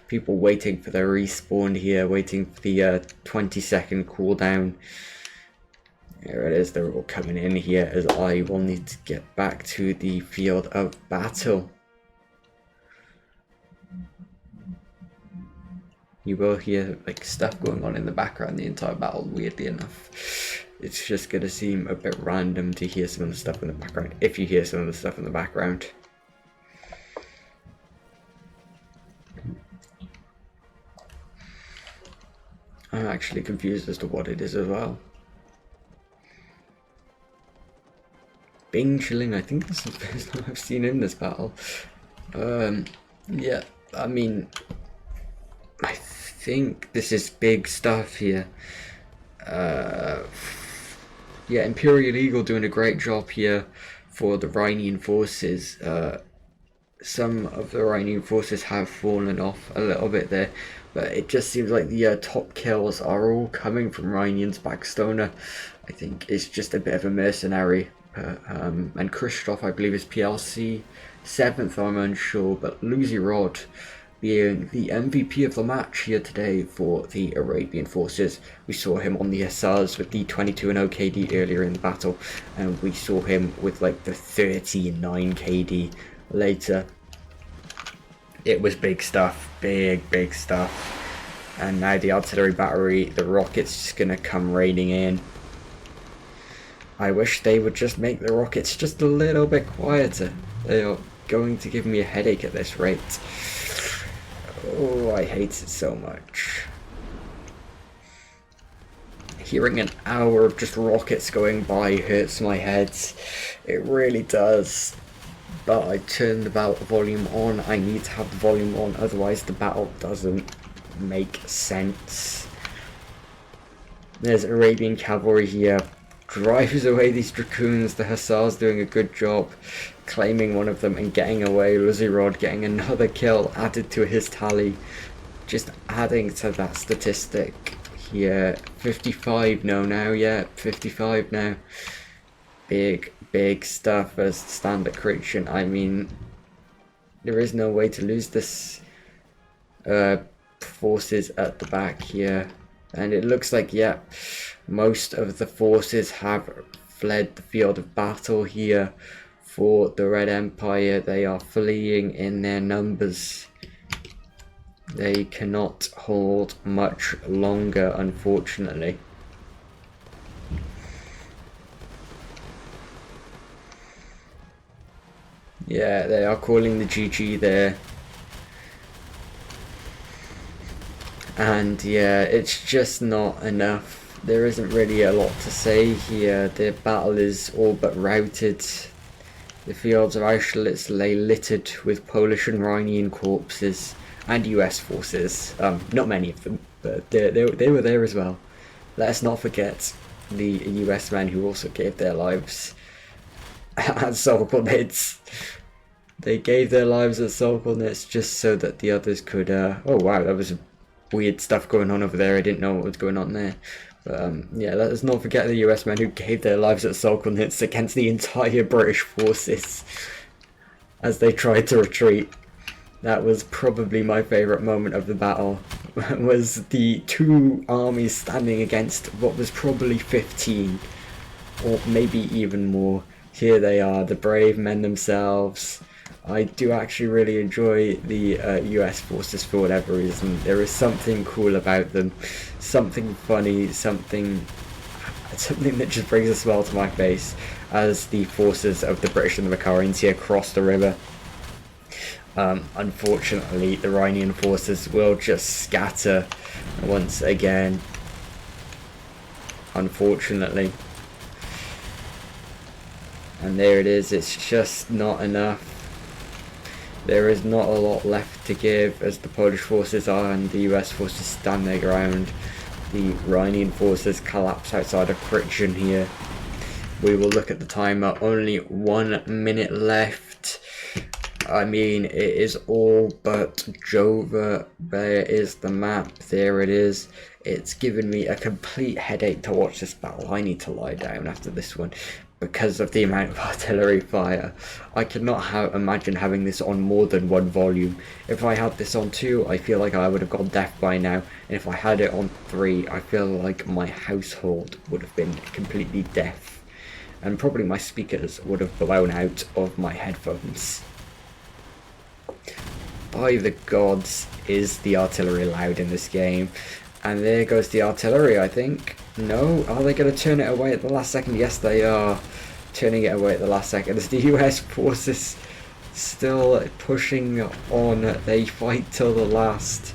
people waiting for their respawn here, waiting for the 20-second cooldown. Here it is, they're all coming in here as I will need to get back to the field of battle. You will hear like stuff going on in the background the entire battle, weirdly enough. It's just going to seem a bit random to hear some of the stuff in the background, if you hear some of the stuff in the background. I'm actually confused as to what it is as well. Bing chilling, I think this is the first time I've seen in this battle. Yeah, I mean, I think this is big stuff here. Yeah, Imperial Eagle doing a great job here for the Rhinian forces. Some of the Rhinian forces have fallen off a little bit there, but it just seems like the top kills are all coming from Rhinians. Backstoner, I think, is just a bit of a mercenary. And Christoph, I believe, is PLC 7th, I'm unsure, but Lucy Rod being the MVP of the match here today for the Arabian forces. We saw him on the SRs with the 22-0 KD earlier in the battle, and we saw him with like the 39 KD later. It was big stuff, big stuff. And now the artillery battery, the rockets just gonna come raining in. I wish they would just make the rockets just a little bit quieter. They are going to give me a headache at this rate. Oh, I hate it so much. Hearing an hour of just rockets going by hurts my head. It really does. But I turned the battle volume on. I need to have the volume on, otherwise the battle doesn't make sense. There's Arabian cavalry here. Drives away these dragoons. The hussars doing a good job claiming one of them and getting away. Luzirod getting another kill added to his tally, just adding to that statistic here. 55 now, yeah, 55 now. Big stuff as standard creation. I mean, there is no way to lose this forces at the back here, and it looks like, yeah, most of the forces have fled the field of battle here for the Red Empire. They are fleeing in their numbers. They cannot hold much longer, unfortunately. Yeah, they are calling the GG there. And yeah, it's just not enough. There isn't really a lot to say here. The battle is all but routed. The fields of Austerlitz lay littered with Polish and Rhinian corpses and US forces. Not many of them, but they were there as well. Let us not forget the US men who also gave their lives at Solkonitz. They gave their lives at Solkonitz just so that the others could... oh wow, that was weird stuff going on over there. I didn't know what was going on there. But yeah, let us not forget the US men who gave their lives at Solkonitz against the entire British forces as they tried to retreat. That was probably my favourite moment of the battle, was the two armies standing against what was probably 15, or maybe even more. Here they are, the brave men themselves, I do actually really enjoy the US forces for whatever reason. There is something cool about them, something funny, something that just brings a smile to my face as the forces of the British and the Macarians here cross the river. Unfortunately, the Rhinian forces will just scatter once again. Unfortunately. And there it is, it's just not enough. There is not a lot left to give as the Polish forces are and the US forces stand their ground. The Rhinian forces collapse outside of Pritchen here. We will look at the timer, only 1 minute left. I mean, it is all but Jova. There is the map, there it is. It's given me a complete headache to watch this battle. I need to lie down after this one because of the amount of artillery fire. I cannot imagine having this on more than one volume. If I had this on 2, I feel like I would have gone deaf by now. And if I had it on 3, I feel like my household would have been completely deaf. And probably my speakers would have blown out of my headphones. By the gods, is the artillery loud in this game. And there goes the artillery, I think. No? Are they going to turn it away at the last second? Yes, they are turning it away at the last second. As the US forces still pushing on. They fight till the last.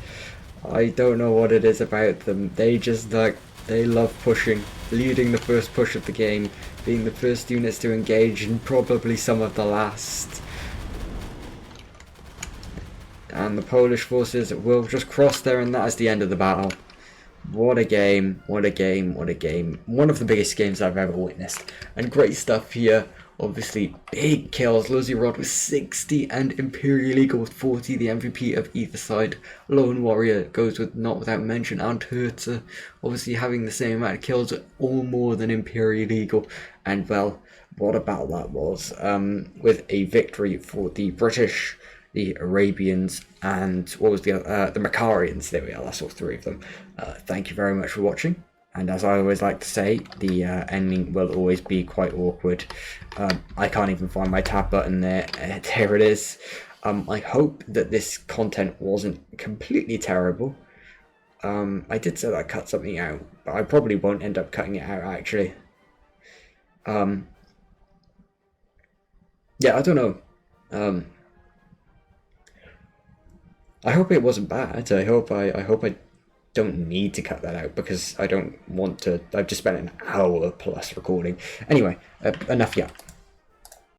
I don't know what it is about them. They just they love pushing. Leading the first push of the game. Being the first units to engage and probably some of the last. And the Polish forces will just cross there, and that is the end of the battle. What a game, what a game, what a game. One of the biggest games I've ever witnessed. And great stuff here. Obviously, big kills. Luzirod with 60 and Imperial Eagle with 40, the MVP of either side. Lone Warrior goes with not without mention, and Hertha obviously having the same amount of kills or more than Imperial Eagle. And well, what a battle that was. With a victory for the British, the Arabians, and what was the Macarians. There we are, that's all 3 of them. Thank you very much for watching, and as I always like to say, the ending will always be quite awkward. I can't even find my tab button there. There it is. I hope that this content wasn't completely terrible. I did say that I cut something out, but I probably won't end up cutting it out actually. Yeah, I don't know. I hope it wasn't bad. I hope I don't need to cut that out because I don't want to. I've just spent an hour plus recording. Anyway, enough yet.